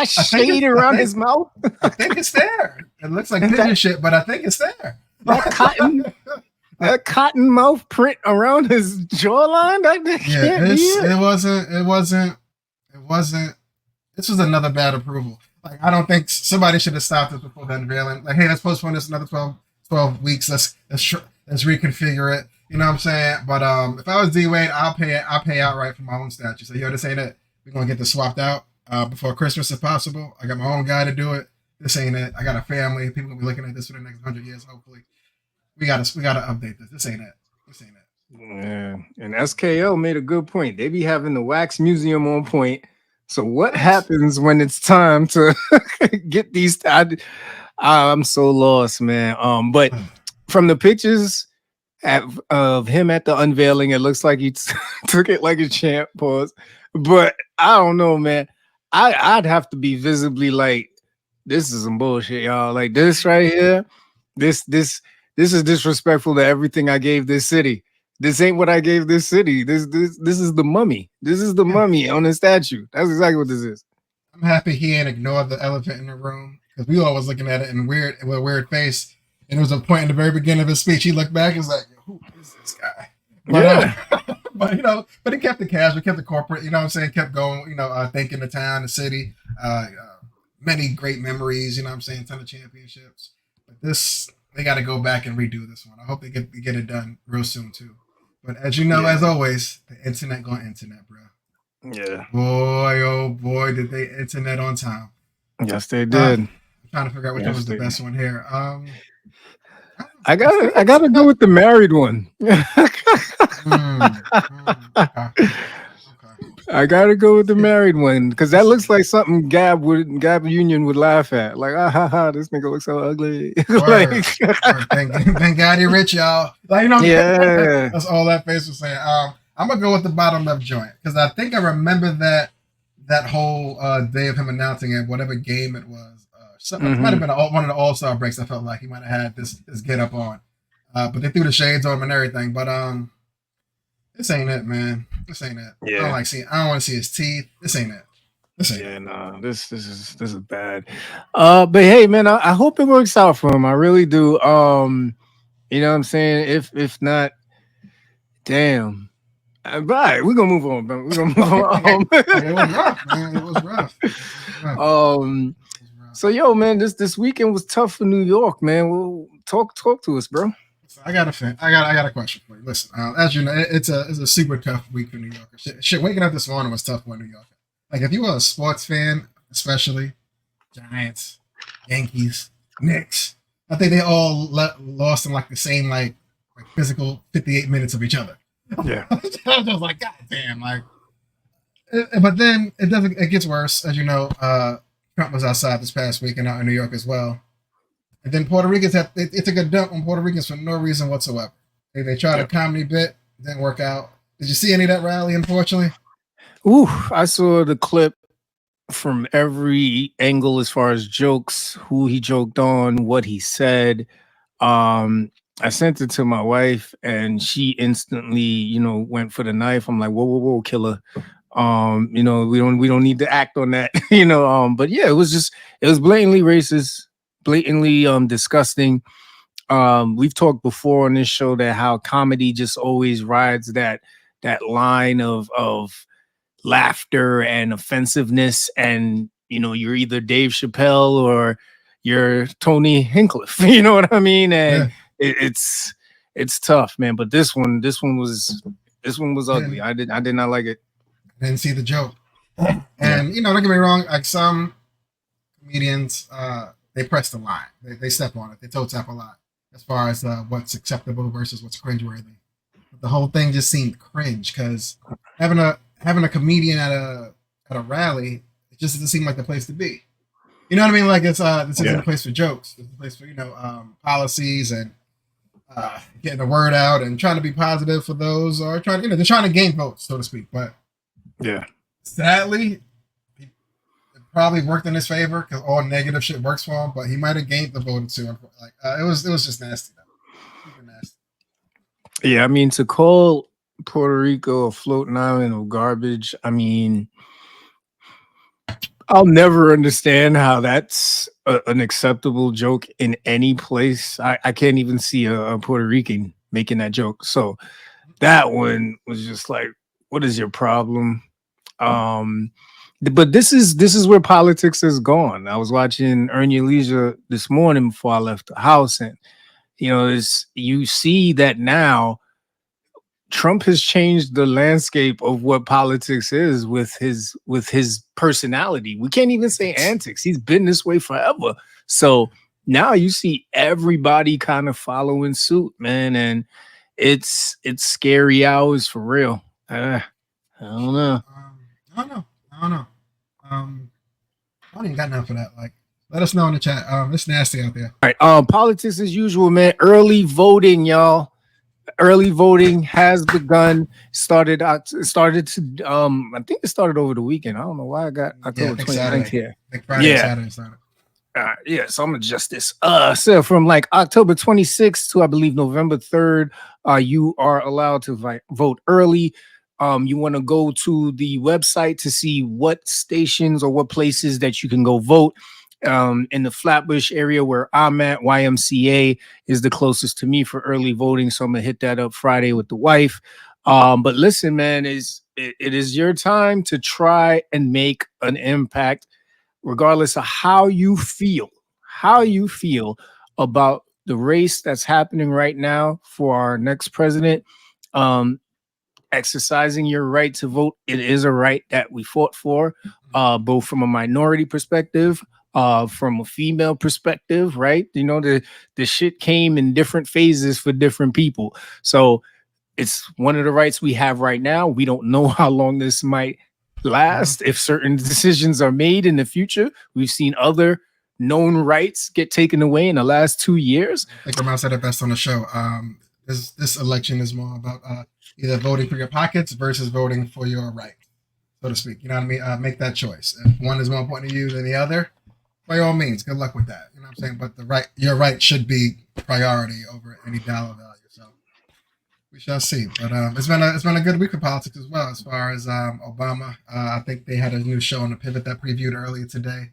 shade around his mouth? I think it's there. It looks like pigeon shit, but I think it's there. That cotton mouth print around his jawline. It wasn't. This was another bad approval. Like, I don't think somebody should have stopped it before the unveiling. Like, hey, let's postpone this another 12 weeks. Let's reconfigure it. You know what I'm saying? But if I was D Wade, I'll pay outright for my own statue. So yo, this ain't it. We're gonna get this swapped out before Christmas if possible. I got my own guy to do it. This ain't it. I got a family. People gonna be looking at this for the next 100 years, hopefully. We gotta update this. This ain't it. Yeah. And SKL made a good point. They be having the wax museum on point. So what happens when it's time to get these? I'm so lost, man. But from the pictures of him at the unveiling, it looks like he took it like a champ. Pause. But I don't know, man. I'd have to be visibly like, this is some bullshit, y'all. Like this right here, this is disrespectful to everything I gave this city. This ain't what I gave this city. This is the mummy. This is the mummy on the statue. That's exactly what this is. I'm happy he ain't ignored the elephant in the room because we all was looking at it with a weird face. And there was a point in the very beginning of his speech. He looked back and was like, "Who is this guy?" But, but he kept the casual, kept the corporate. You know what I'm saying? Kept going. Thanking the town, the city, many great memories. You know what I'm saying? Ton of championships. But this, they got to go back and redo this one. I hope they get it done real soon too. But as you know, as always, the internet going internet, bro. Yeah. Boy, oh boy, did they internet on time. Yes, they did. I'm trying to figure out which one was the best one here. I gotta go with the married one. Okay. I gotta go with the married one because that looks like something Gab Union would laugh at. Like, this nigga looks so ugly. Like, thank God you're rich, y'all. Like, yeah, that's all that face was saying. I'm gonna go with the bottom left joint because I think I remember that whole day of him announcing it, whatever game it was. It might have been one of the All-Star breaks. I felt like he might have had this get up on, but they threw the shades on him and everything. But this ain't it, man. This ain't it. Yeah. I don't want to see his teeth. This ain't it. This is bad. But hey, man, I hope it works out for him. I really do. You know what I'm saying? If not, damn. Right, we're gonna move on, bro. We're gonna move on. It was rough, man. It was rough. So yo, man, this weekend was tough for New York, man. Well, talk to us, bro. I got a question for you. Listen, as you know, it's a super tough week for New York. Shit, waking up this morning was tough for New York. Like if you were a sports fan, especially Giants, Yankees, Knicks, I think they all lost in like the same like physical 58 minutes of each other. Yeah, I was just like, God damn, like. But then it gets worse, as you know. Trump was outside this past week and out in New York as well. And then Puerto Ricans it took a dump on Puerto Ricans for no reason whatsoever. They tried a comedy bit, didn't work out. Did you see any of that rally, unfortunately? Ooh, I saw the clip from every angle as far as jokes, who he joked on, what he said. I sent it to my wife and she instantly, went for the knife. I'm like, whoa, killer. We don't need to act on that, but yeah, it was blatantly racist, blatantly disgusting. We've talked before on this show that how comedy just always rides that line of laughter and offensiveness, and you're either Dave Chappelle or you're Tony Hinchcliffe, you know what I mean? And it's tough, man. But this one was ugly. I did not like it. Didn't see the joke. And don't get me wrong, like some comedians, they press the line. They step on it. They toe tap a lot as far as what's acceptable versus what's cringeworthy. But the whole thing just seemed cringe because having a comedian at a rally, it just doesn't seem like the place to be. You know what I mean? Like this isn't a place for jokes. It's a place for policies and getting the word out and trying to be positive for those or they're trying to gain votes, so to speak. But yeah, sadly, probably worked in his favor because all negative shit works for him, but he might have gained the vote too. Like it was just nasty though. Super nasty. Yeah, I mean, to call Puerto Rico a floating island of garbage, I mean, I'll never understand how that's an acceptable joke in any place. I can't even see a Puerto Rican making that joke. So that one was just like, what is your problem? But this is where politics has gone. I was watching Earn Your Leisure this morning before I left the house, and you see that now Trump has changed the landscape of what politics is with his personality. We can't even say antics. He's been this way forever. So now you see everybody kind of following suit, man, and it's scary hours for real. I don't know. I don't know. I don't even got nothing for that. Like, let us know in the chat. It's nasty out there. All right. Politics as usual, man. Early voting, y'all. Early voting has begun. Started to I think it started over the weekend. I don't know why I got October 29th here. Friday, Saturday. Yeah, so I'm gonna adjust this. So from like October 26th to I believe November 3rd, you are allowed to vote early. You want to go to the website to see what stations or what places that you can go vote. In the Flatbush area where I'm at, YMCA is the closest to me for early voting, so I'm gonna hit that up Friday with the wife. But listen, man, it is your time to try and make an impact, regardless of how you feel about the race that's happening right now for our next president. Exercising your right to vote, it is a right that we fought for, both from a minority perspective, from a female perspective, right? You know, the shit came in different phases for different people. So it's one of the rights we have right now. We don't know how long this might last. If certain decisions are made in the future, we've seen other known rights get taken away in the last 2 years. I think Ramon said it best on the show. This election is more about either voting for your pockets versus voting for your right, so to speak. You know what I mean? Make that choice. If one is more important to you than the other, by all means, good luck with that. You know what I'm saying? But your right should be priority over any dollar value. So we shall see. But it's been a good week of politics as well. As far as Obama, I think they had a new show on the Pivot that previewed earlier today,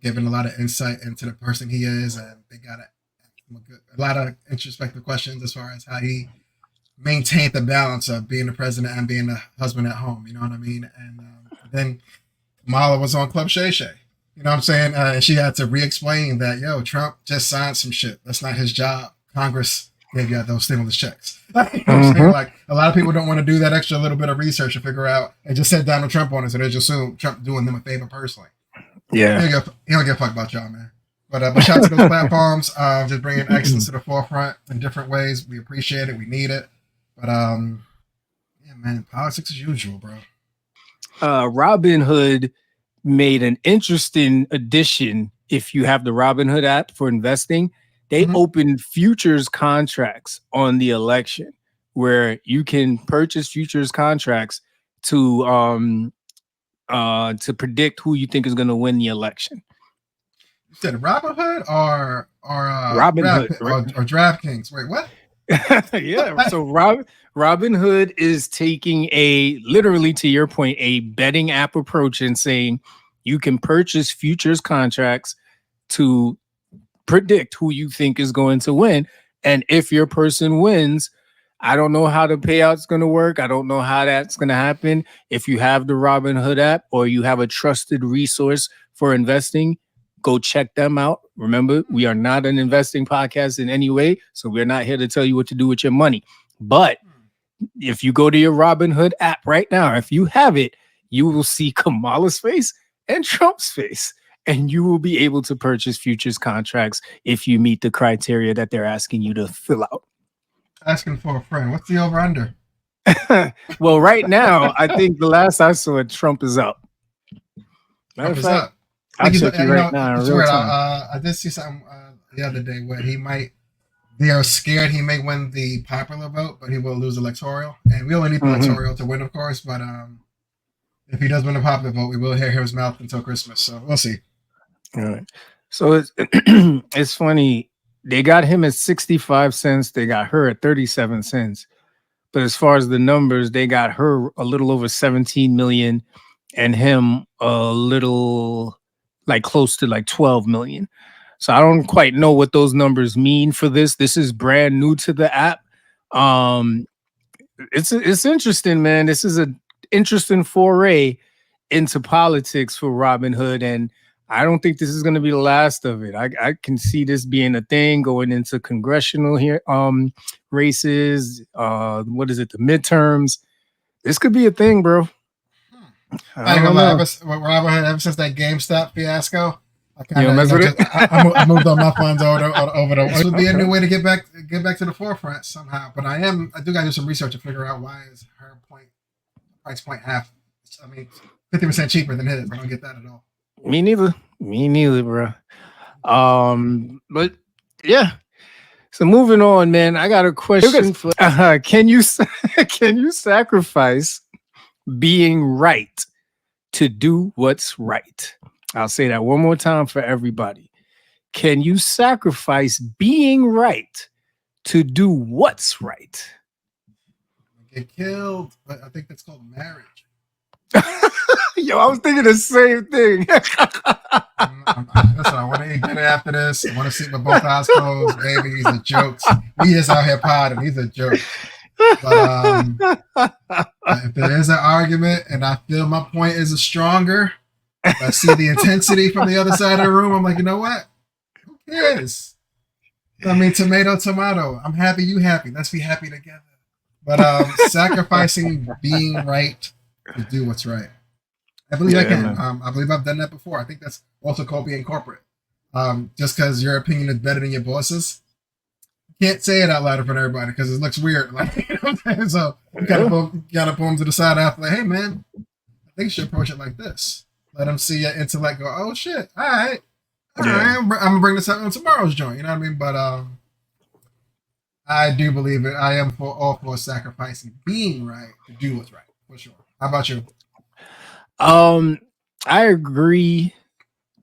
giving a lot of insight into the person he is, and they got a lot of introspective questions as far as how he maintained the balance of being the president and being a husband at home. You know what I mean? And then Kamala was on Club Shay Shay. You know what I'm saying? And she had to re-explain that, Trump just signed some shit. That's not his job. Congress gave you those stimulus checks. You know what I'm saying? Like, a lot of people don't want to do that extra little bit of research to figure out. They just said Donald Trump on it, so they just assume Trump doing them a favor personally. Yeah. He don't give a fuck about y'all, man. But shout out to those platforms, just bringing excellence to the forefront in different ways. We appreciate it. We need it. But, yeah, man, politics as usual, bro. Robinhood made an interesting addition. If you have the Robinhood app for investing, they opened futures contracts on the election where you can purchase futures contracts to predict who you think is going to win the election. You said Robinhood or Robinhood or DraftKings? Wait, what? Yeah. So Robinhood is taking literally, to your point, a betting app approach and saying you can purchase futures contracts to predict who you think is going to win. And if your person wins, I don't know how the payout's going to work. I don't know how that's going to happen. If you have the Robinhood app or you have a trusted resource for investing, go check them out. Remember, we are not an investing podcast in any way, so we're not here to tell you what to do with your money. But if you go to your Robinhood app right now, if you have it, you will see Kamala's face and Trump's face, and you will be able to purchase futures contracts if you meet the criteria that they're asking you to fill out. Asking for a friend. What's the over-under? Well, right now, I think the last I saw it, Trump is up. Trump is up. I'll check you right now. It's weird. I did see something the other day where they are scared he may win the popular vote, but he will lose electoral. And we only need electoral to win, of course. But if he does win a popular vote, we will hear his mouth until Christmas. So we'll see. All right. So it's it's funny. They got him at 65 cents. They got her at 37 cents. But as far as the numbers, they got her a little over 17 million and him a little like close to like 12 million. So I don't quite know what those numbers mean for this. This is brand new to the app. It's interesting, man. This is an interesting foray into politics for Robin Hood, and I don't think this is going to be the last of it. I can see this being a thing going into congressional here races. What is it? The midterms. This could be a thing, bro. I ain't gonna lie. Robin Hood, ever since that GameStop fiasco, I moved on my funds over to. It would be a new way to get back to the forefront somehow. But I do gotta do some research to figure out why is her price point half. I mean, 50% cheaper than his. I don't get that at all. Me neither, bro. But yeah. So moving on, man. I got a question for. Can you sacrifice being right to do what's right? I'll say that one more time for everybody. Can you sacrifice being right to do what's right? Get killed, but I think that's called marriage. Yo, I was thinking the same thing. Listen, I want to eat dinner after this. I want to sleep with both eyes closed. Baby, these are jokes. We just out here potting. These are jokes. But if there is an argument and I feel my point is stronger, I see the intensity from the other side of the room, I'm like, you know what? Who cares? I mean, tomato. I'm happy, you happy. Let's be happy together. But sacrificing being right to do what's right. I believe I can. I believe I've done that before. I think that's also called being corporate. Just because your opinion is better than your boss's, you can't say it out loud in front of everybody because it looks weird. Like, you know what I'm saying? So you gotta pull them to the side after, like, hey man, I think you should approach it like this. Let them see your intellect go, oh shit, all right. I'm gonna bring this up on tomorrow's joint. You know what I mean? But I do believe it. I am all for sacrificing being right to do what's right, for sure. How about you? I agree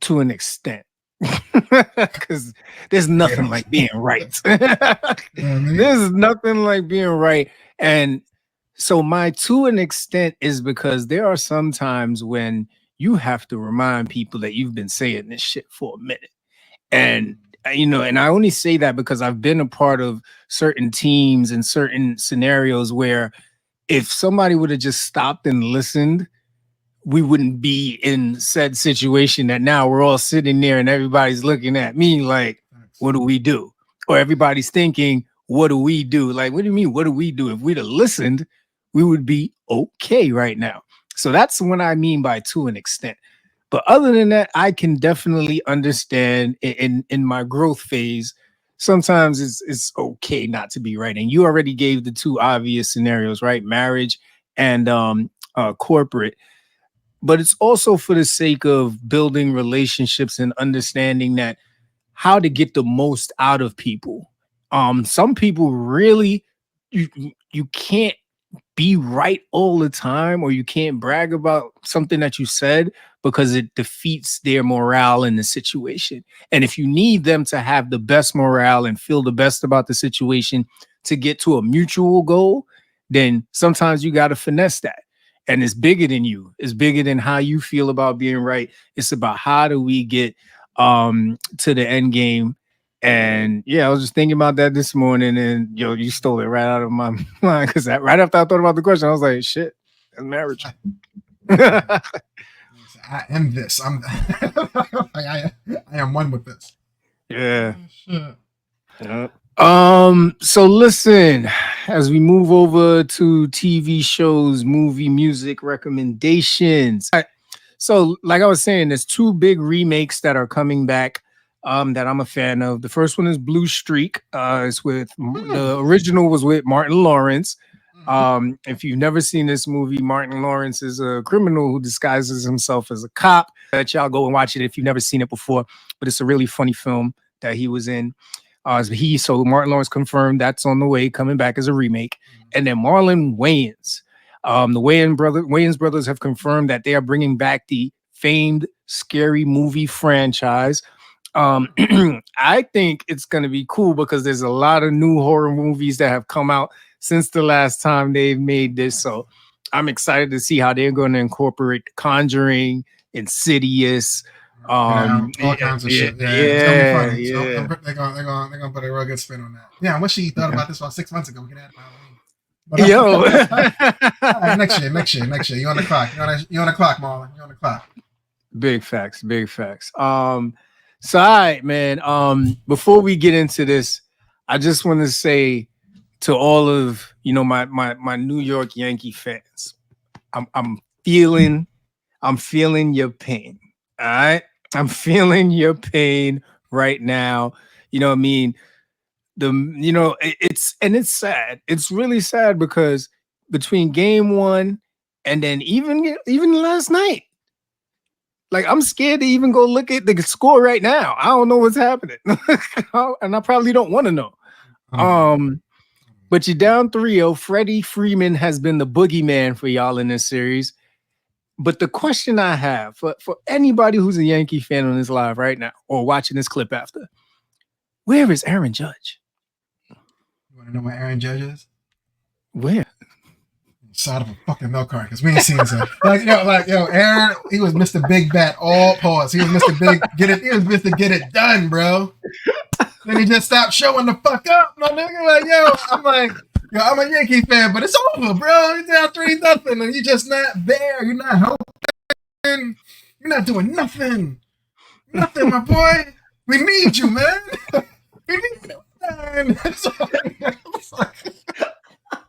to an extent because there's nothing like being right. There's nothing like being right. And so my to an extent is because there are some times when you have to remind people that you've been saying this shit for a minute. And and I only say that because I've been a part of certain teams and certain scenarios where if somebody would have just stopped and listened, we wouldn't be in said situation that now we're all sitting there and everybody's looking at me like, what do we do? Or everybody's thinking, what do we do? Like, what do you mean, what do we do? If we'd have listened, we would be okay right now. So that's what I mean by to an extent. But other than that, I can definitely understand in my growth phase, sometimes it's okay not to be right. And you already gave the two obvious scenarios, right? Marriage and corporate. But it's also for the sake of building relationships and understanding that how to get the most out of people. Some people really, you can't be right all the time, or you can't brag about something that you said because it defeats their morale in the situation. And if you need them to have the best morale and feel the best about the situation to get to a mutual goal, then sometimes you got to finesse that. And it's bigger than you. It's bigger than how you feel about being right. It's about how do we get to the end game. And yeah, I was just thinking about that this morning, and you stole it right out of my mind because right after I thought about the question, I was like, shit, that's marriage. I am this. I am one with this. Yeah. So listen, as we move over to TV shows, movie, music recommendations. So like I was saying, there's two big remakes that are coming back that I'm a fan of. The first one is Blue Streak. It's with the original was with Martin Lawrence. If you've never seen this movie, Martin Lawrence is a criminal who disguises himself as a cop. Let y'all go and watch it if you've never seen it before. But it's a really funny film that he was in. So Martin Lawrence confirmed that's on the way, coming back as a remake. And then Marlon Wayans The Wayans brothers have confirmed that they are bringing back the famed scary movie franchise. I think it's going to be cool because there's a lot of new horror movies that have come out since the last time they've made this. So I'm excited to see how they're going to incorporate The Conjuring, Insidious, all kinds of shit. Yeah, it's gonna be funny. So they're gonna put a real good spin on that. Yeah, I wish she thought about this about 6 months ago. We could add Halloween. Next year. You on the clock? You on the clock, Marlon? You on the clock? Big facts. So, all right, man. Before we get into this, I just want to say to all of my New York Yankee fans, I'm feeling your pain. All right, I'm feeling your pain right now. You know what I mean? It's sad. It's really sad because between game one and then even last night, like I'm scared to even go look at the score right now. I don't know what's happening, and I probably don't want to know. But you're down 3-0. Freddie Freeman has been the boogeyman for y'all in this series. But the question I have for anybody who's a Yankee fan on this live right now or watching this clip after, where is Aaron Judge? You want to know where Aaron Judge is? Where? Side of a fucking milk cart because we ain't seen him. Aaron, he was Mr. Big Bat, all pause. He was Mr. Big Get It Done, bro. Then he just stopped showing the fuck up. My nigga, I'm a Yankee fan, but it's over, bro. You're down 3-0, and you're just not there. You're not helping. You're not doing nothing. Nothing, my boy. We need you, man. We need you, man.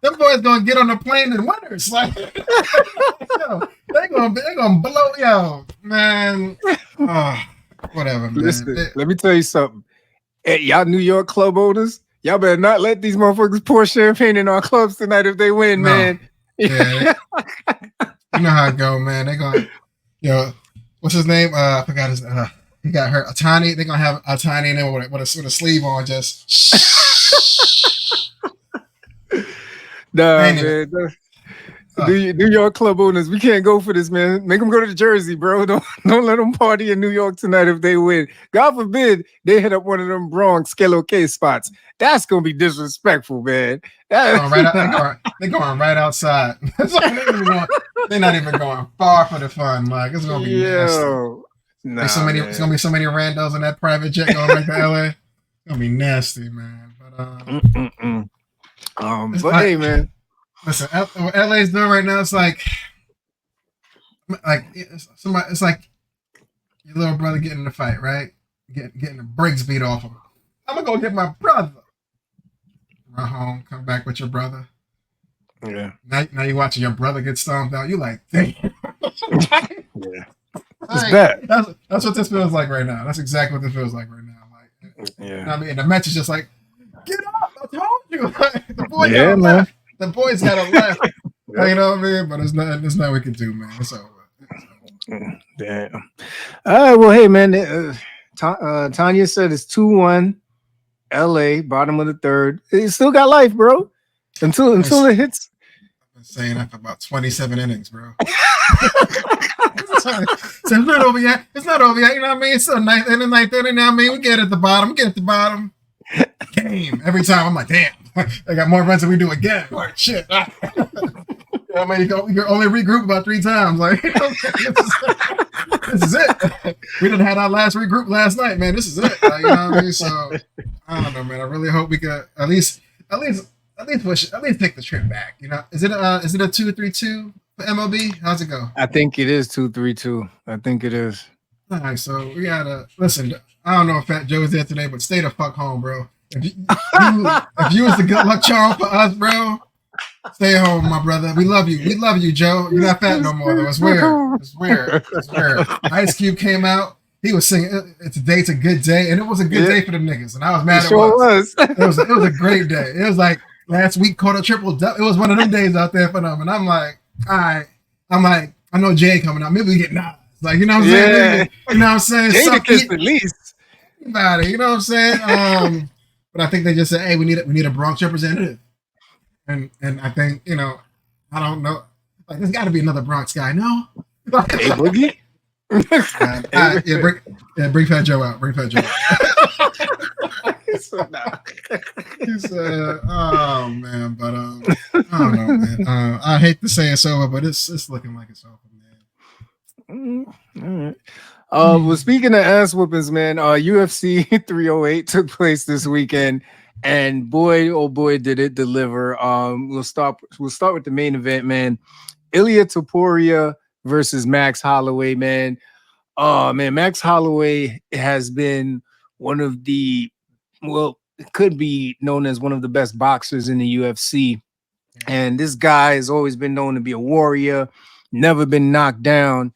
Them boys gonna get on the plane in winners. Like, they gonna blow, man. Oh, whatever, man. Listen, let me tell you something. Hey, y'all New York club owners, y'all better not let these motherfuckers pour champagne in our clubs tonight if they win, man. Yeah. You know how it go, man. They gonna, what's his name? I forgot his. He got hurt. Atani. They gonna have Atani in there with a sleeve on, just. Nah, man. New York club owners, we can't go for this, man. Make them go to Jersey, bro. Don't let them party in New York tonight if they win. God forbid they hit up one of them Bronx K spots. That's gonna be disrespectful, man. They're going right outside. They're not even going far for the fun. Like it's gonna be nasty. It's gonna be so many randos in that private jet going back to LA. It's gonna be nasty, man. But hey, man. Listen, what LA's doing right now, it's like it's like your little brother getting in a fight, right? Getting the brakes beat off him. I'm gonna go get my brother. Run home, come back with your brother. Yeah. Now you're watching your brother get stomped out. You like, damn. Yeah. It's bad. That's what this feels like right now. That's exactly what this feels like right now. Like, yeah. You know what I mean, and the match is just like, get up! I told you. The boy got left. The boys got a left. You know what I mean? But there's nothing we can do, man. It's over. Damn. All right. Well, hey, man. Tanya said it's 2-1. LA, bottom of the third. It still got life, bro. Until it hits. I've been saying that for about 27 innings, bro. So it's not over yet. It's not over yet. You know what I mean? It's still ninth inning. You know what I mean? We get at the bottom. Game. Every time I'm like, damn, they got more runs than we do again. Like, shit. You know what I mean? You can only regroup about 3 times. Like, this is it. We didn't have our last regroup last night, man. This is it. Like, you know what I mean? So I don't know, man. I really hope we could at least take the trip back. You know, is it a 2-3-2 for MLB? How's it go? I think it is 2-3-2. I think it is. All right, so we gotta listen. I don't know if Fat Joe is there today, but stay the fuck home, bro. If you was the good luck charm for us, bro, stay home, my brother. We love you. We love you, Joe. You're not fat no more, though. It's weird. Ice Cube came out. He was singing, "Today's a good day," and it was a good day for the niggas. And I was mad at it. It was a great day. It was like last week caught a triple double. It was one of them days out there for them. And I'm like, all right. I know Jay coming out. Maybe we get Nas. Like, you know what I'm saying? You know what I'm saying? Jadakiss at least. About it. You know what I'm saying? But I think they just said, hey, we need a Bronx representative. And I think, I don't know. Like, there's got to be another Bronx guy, no? Hey, Boogie. Bring Fat Joe out. Bring Fat Joe out. He said, "Oh man, but I don't know, man. I hate to say it's over, but it's looking like it's over, man." All right. Well, speaking of ass whoopings, man, UFC 308 took place this weekend, and boy, oh boy, did it deliver. We'll start with the main event, man. Ilia Topuria versus Max Holloway, man. Oh man, Max Holloway has been one of the, well, it could be known as one of the best boxers in the UFC. And this guy has always been known to be a warrior, never been knocked down.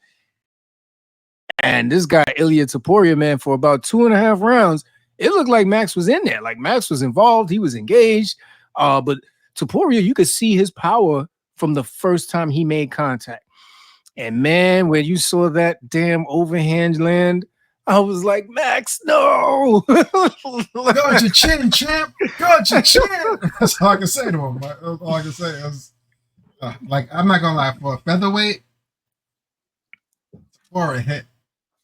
And this guy, Ilia Topuria, man, for about 2.5 rounds, it looked like Max was in there. Like Max was involved. He was engaged. But Topuria, you could see his power from the first time he made contact. And man, when you saw that damn overhand land, I was like, Max, no. Guard your chin, champ. Guard your chin. That's all I can say to him. That's all I can say. It was, like, I'm not going to lie. For a featherweight, Topuria hit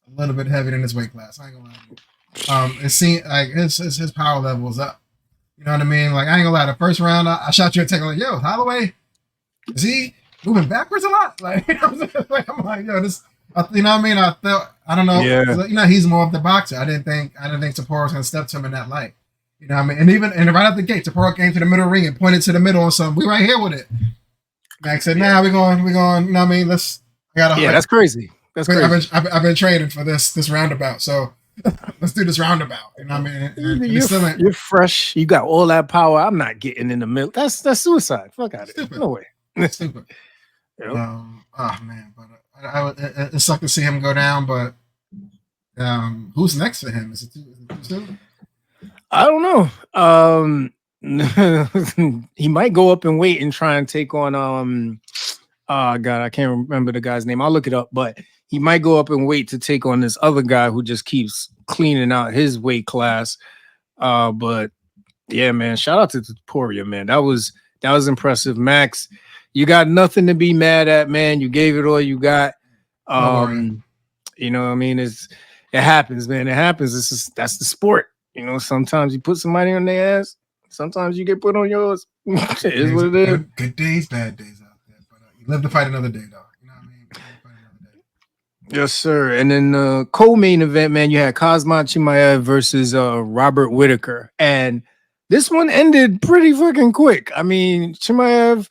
a little bit heavier than his weight class. I ain't gonna lie. It seemed like his power level was up. You know what I mean? Like, I ain't gonna lie. The first round, I shot you a take like, yo, Holloway, is he moving backwards a lot? Like, I'm like, yo, this. You know what I mean? I don't know. Yeah. You know, he's more of the boxer. I didn't think Topuria was gonna step to him in that light. You know what I mean? And right out the gate, Topuria came to the middle ring and pointed to the middle and something. We right here with it. Max said, "Nah, we going. You know what I mean? That's crazy. That's crazy. I've been training for this roundabout, so let's do this roundabout." You know what I mean? You're fresh. You got all that power. I'm not getting in the middle. That's suicide. Fuck out of it. No way. Stupid. Yep. Oh man, but it sucked to see him go down. But who's next for him? Is it too soon? I don't know. He might go up and wait and try and take on God, I can't remember the guy's name. I'll look it up, but he might go up and wait to take on this other guy who just keeps cleaning out his weight class. But yeah, man, shout out to Topuria, man. That was impressive. Max, you got nothing to be mad at, man. You gave it all you got. You know what I mean? It happens, man. It happens. That's the sport. You know, sometimes you put somebody on their ass. Sometimes you get put on yours. It is what it is. Good days, bad days out there. But you live to fight another day, though. You know what I mean? Fight another day. Yes, sir. And then the co-main event, man, you had Khamzat Chimaev versus Robert Whittaker. And this one ended pretty fucking quick. I mean, Chimaev,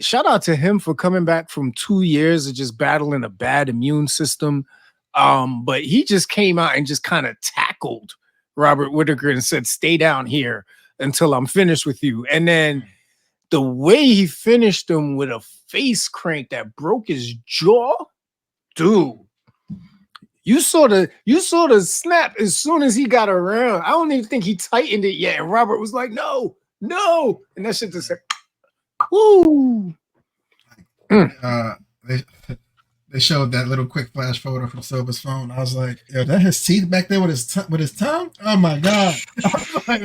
shout out to him for coming back from 2 years of just battling a bad immune system. But he just came out and just kind of tackled Robert Whittaker and said, "Stay down here until I'm finished with you." And then the way he finished him with a face crank that broke his jaw, dude. You saw the snap as soon as he got around. I don't even think he tightened it yet. And Robert was like, no. And that shit just said, woo. They showed that little quick flash photo from Silva's phone. I was like, yo, that his teeth back there with his tongue? Oh my God. I was like,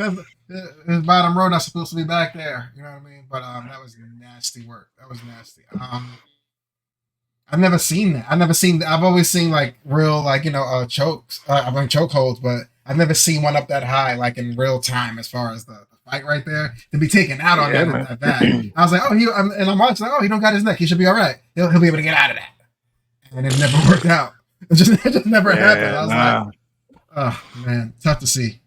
his bottom row not supposed to be back there. You know what I mean? But that was nasty work. That was nasty. I've never seen that. I've always seen like real, like, chokes. I've been chokeholds, but I've never seen one up that high, like in real time, as far as the fight right there, to be taken out on that. I was like, and I'm watching, like, he don't got his neck. He should be all right. He'll be able to get out of that. And it never worked out. It just never happened. I was like, oh man, tough to see.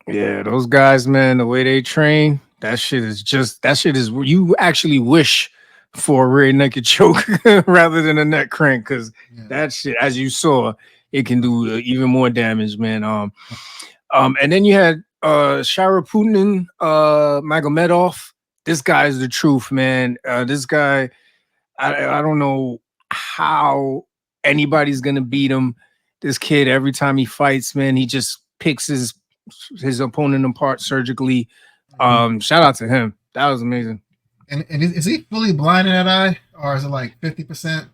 Yeah, those guys, man, the way they train, that shit is you actually wish for a rear naked choke rather than a neck crank, because that shit, as you saw, it can do even more damage, man. And then you had Sharaputin Magomedov. This guy is the truth, man. This guy, I don't know how anybody's gonna beat him. This kid, every time he fights, man, he just picks his opponent apart surgically. Shout out to him. That was amazing. And is he fully blind in that eye, or is it like 50%?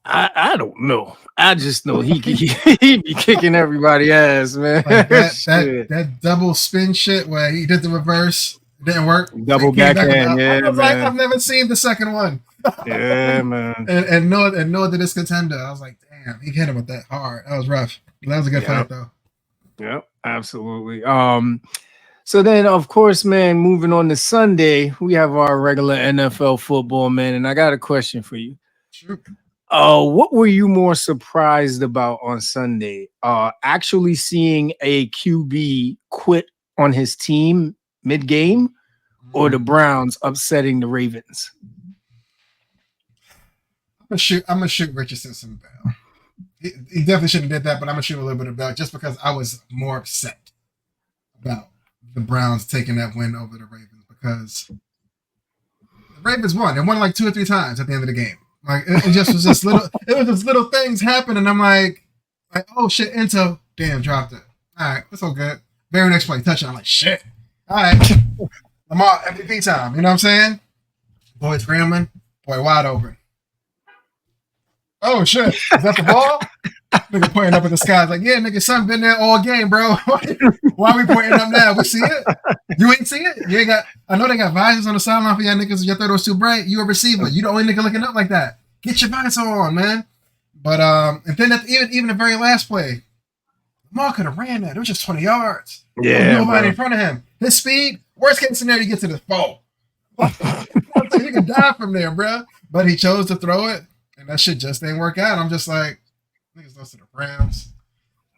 I don't know. I just know he be kicking everybody ass, man. Like that double spin shit where he did the reverse, didn't work. Double backhand, yeah. I was like, I've never seen the second one. Yeah, man. and know that it's contender. I was like, damn, he hit him with that hard. That was rough. That was a good fight though. Yep, absolutely. So then, of course, man, moving on to Sunday, we have our regular NFL football, man. And I got a question for you. Sure. What were you more surprised about on Sunday? Actually seeing a QB quit on his team mid-game, or the Browns upsetting the Ravens? I'm gonna shoot Richardson some bell. He definitely shouldn't have did that, but I'm gonna shoot a little bit of bell just because I was more upset about the Browns taking that win over the Ravens, because the Ravens won. They won like 2 or 3 times at the end of the game. Like it just was just little. It was just little things happening. I'm like, oh shit, Into, damn, dropped it. All right, that's all good. Very next play, touchdown. I'm like, shit. All right, Lamar MVP time. You know what I'm saying? Boy scrambling, boy wide open. Oh shit, is that the ball? Nigga pointing up at the sky. Like, yeah, nigga, son been there all game, bro. Why are we pointing up now? We see it? You ain't see it? You ain't got. I know they got visors on the sideline for y'all niggas. Your third was too bright. You a receiver. You the only nigga looking up like that. Get your visor on, man. But and then even the very last play, Lamar could have ran that. It was just 20 yards. Yeah, nobody in front of him. His speed. Worst case scenario, you get to the foul. You can die from there, bro. But he chose to throw it, and that shit just didn't work out. I'm just like, niggas lost to the Browns.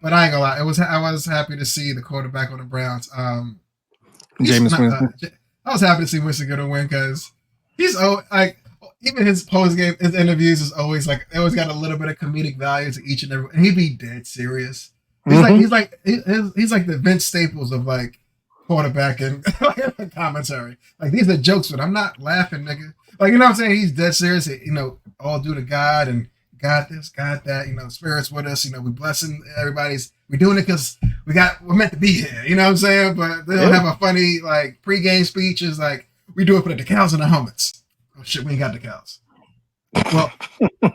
But I ain't gonna lie, I was happy to see the quarterback on the Browns. Jameis Winston. I was happy to see Winston get a win because he's like, even his post game, his interviews is always like, they always got a little bit of comedic value to each and every. And he'd be dead serious. He's like the Vince Staples of like quarterback and commentary. Like, these are jokes, but I'm not laughing, nigga. Like, you know what I'm saying? He's dead serious. You know, all due to God and got this, got that. You know, the Spirit's with us. You know, we blessing everybody's. We're doing it because we're meant to be here. You know what I'm saying? But they'll have a funny like pregame speech is like, we do it for the decals and the helmets. Oh shit, we ain't got decals. Well,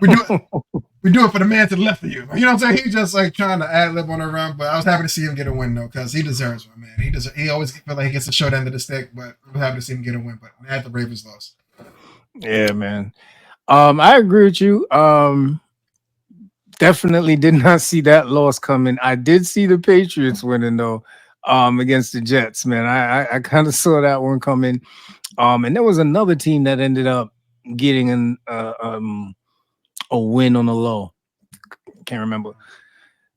we do it for the man to the left of you. You know what I'm saying? He's just like trying to ad lib on a run, but I was happy to see him get a win though, because he deserves one, man. He always feel like he gets the short end of the stick, but I'm happy to see him get a win. But mad the Ravens lost. Yeah, man. I agree with you. Definitely did not see that loss coming. I did see the Patriots winning though, against the Jets, man. I kind of saw that one coming. And there was another team that ended up getting a win on the low. Can't remember.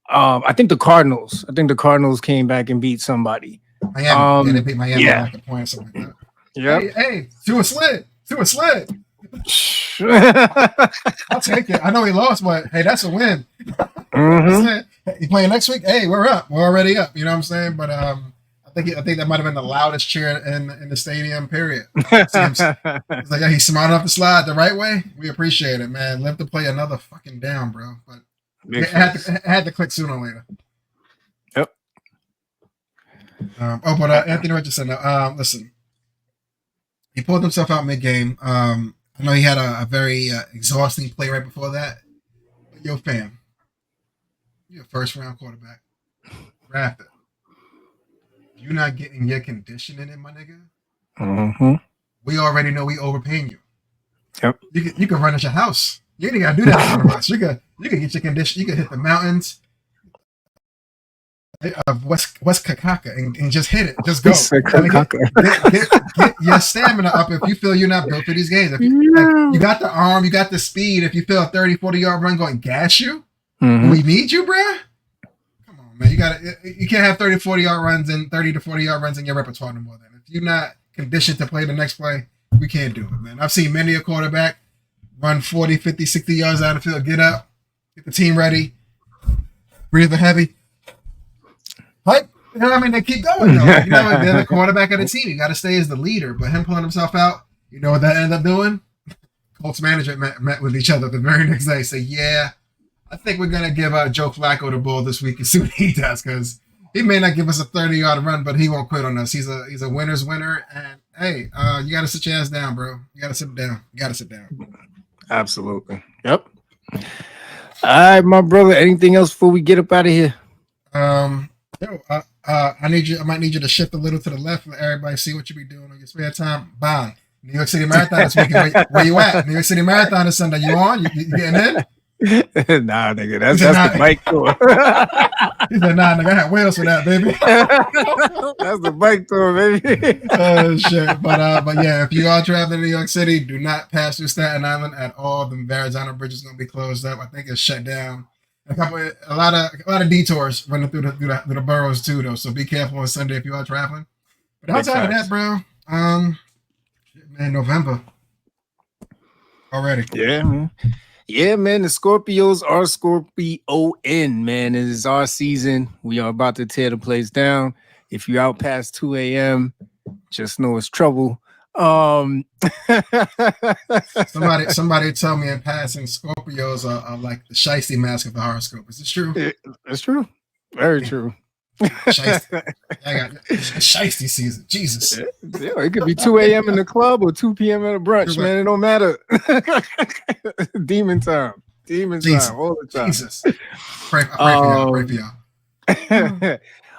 I think the Cardinals. I think the Cardinals came back and beat somebody. Miami. They beat Miami like a point or something like that. Yeah. Hey, to a sled. I'll take it. I know he lost, but hey, that's a win. He playing next week. Hey, we're up. We're already up. You know what I'm saying? But I think that might have been the loudest cheer in the stadium. Period. It's like, yeah, he's smart enough to slide the right way. We appreciate it, man. Live to play another fucking down, bro. But it had to click sooner or later. Yep. But Anthony Richardson. Listen, he pulled himself out mid-game. I know he had a very exhausting play right before that. But yo, fam, you're a first-round quarterback. Drafted. You're not getting your conditioning in, my nigga. Mm-hmm. We already know we overpaying you. Yep. You can run at your house. You ain't gotta do that in front of us. You can get your condition. You can hit the mountains of West Kakaka and just hit it. Just go. Get your stamina up if you feel you're not built for these games. If you got the arm, you got the speed. If you feel a 30, 40-yard run going gas you, we need you, bruh. Come on, man. You can't have 30, 40-yard runs and 30 to 40-yard runs in your repertoire no more. Then if you're not conditioned to play the next play, we can't do it, man. I've seen many a quarterback run 40, 50, 60 yards out of the field, get up, get the team ready, breathe heavy. Like, you know what I mean? They keep going, though. You know, they're the quarterback of the team. You got to stay as the leader. But him pulling himself out, you know what that ended up doing? Colts management met with each other the very next day. Say, yeah, I think we're going to give Joe Flacco the ball this week and see what he does, because he may not give us a 30-yard run, but he won't quit on us. He's a winner's winner. And, hey, you got to sit your ass down, bro. You got to sit down. Absolutely. Yep. All right, my brother. Anything else before we get up out of here? I might need you to shift a little to the left, let everybody see what you be doing on your spare time. Bang. New York City Marathon this weekend. Where you at? New York City Marathon this Sunday. You on? You getting in? Nah, nigga, that's the bike tour. He said, nah, nigga, I had wheels for that, baby. That's the bike tour, baby. Oh shit. But yeah, if you are traveling to New York City, do not pass through Staten Island at all. The Verrazano Bridge is gonna be closed up. I think it's shut down. A lot of detours running through the boroughs too, though. So be careful on Sunday if you are traveling. But outside of that, bro, man, November already. Yeah, man. Yeah, man, the Scorpios are Scorpio-in, man. It is our season. We are about to tear the place down. If you're out past 2 a.m., just know it's trouble. Somebody tell me in passing, Scorpios are like the shiesty mask of the horoscope. Is this true? It's true. Very true. Shiesty. I got shiesty season. Jesus. Yeah, it could be 2 a.m. in the club or 2 p.m. at a brunch, man. It don't matter. Demon time. Demon time all the time. Jesus. Pray for y'all.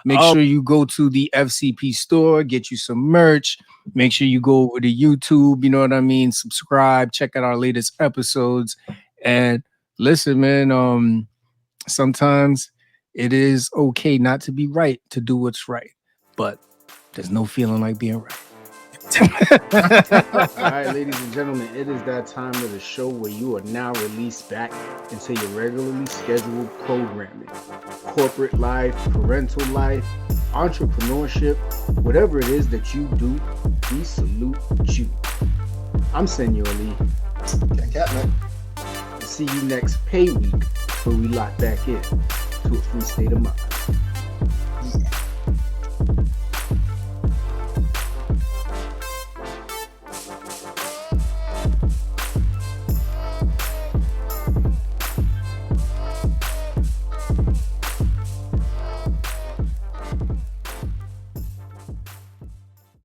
Make sure you go to the FCP store, get you some merch. Make sure you go over to YouTube, you know what I mean? Subscribe, check out our latest episodes. And listen, man, sometimes it is okay not to be right, to do what's right. But there's no feeling like being right. All right, ladies and gentlemen, it is that time of the show where you are now released back into your regularly scheduled programming. Corporate life, parental life, entrepreneurship, whatever it is that you do, we salute you. I'm Senor Lee. Cat, man. See you next pay week where we lock back in to a free state of mind.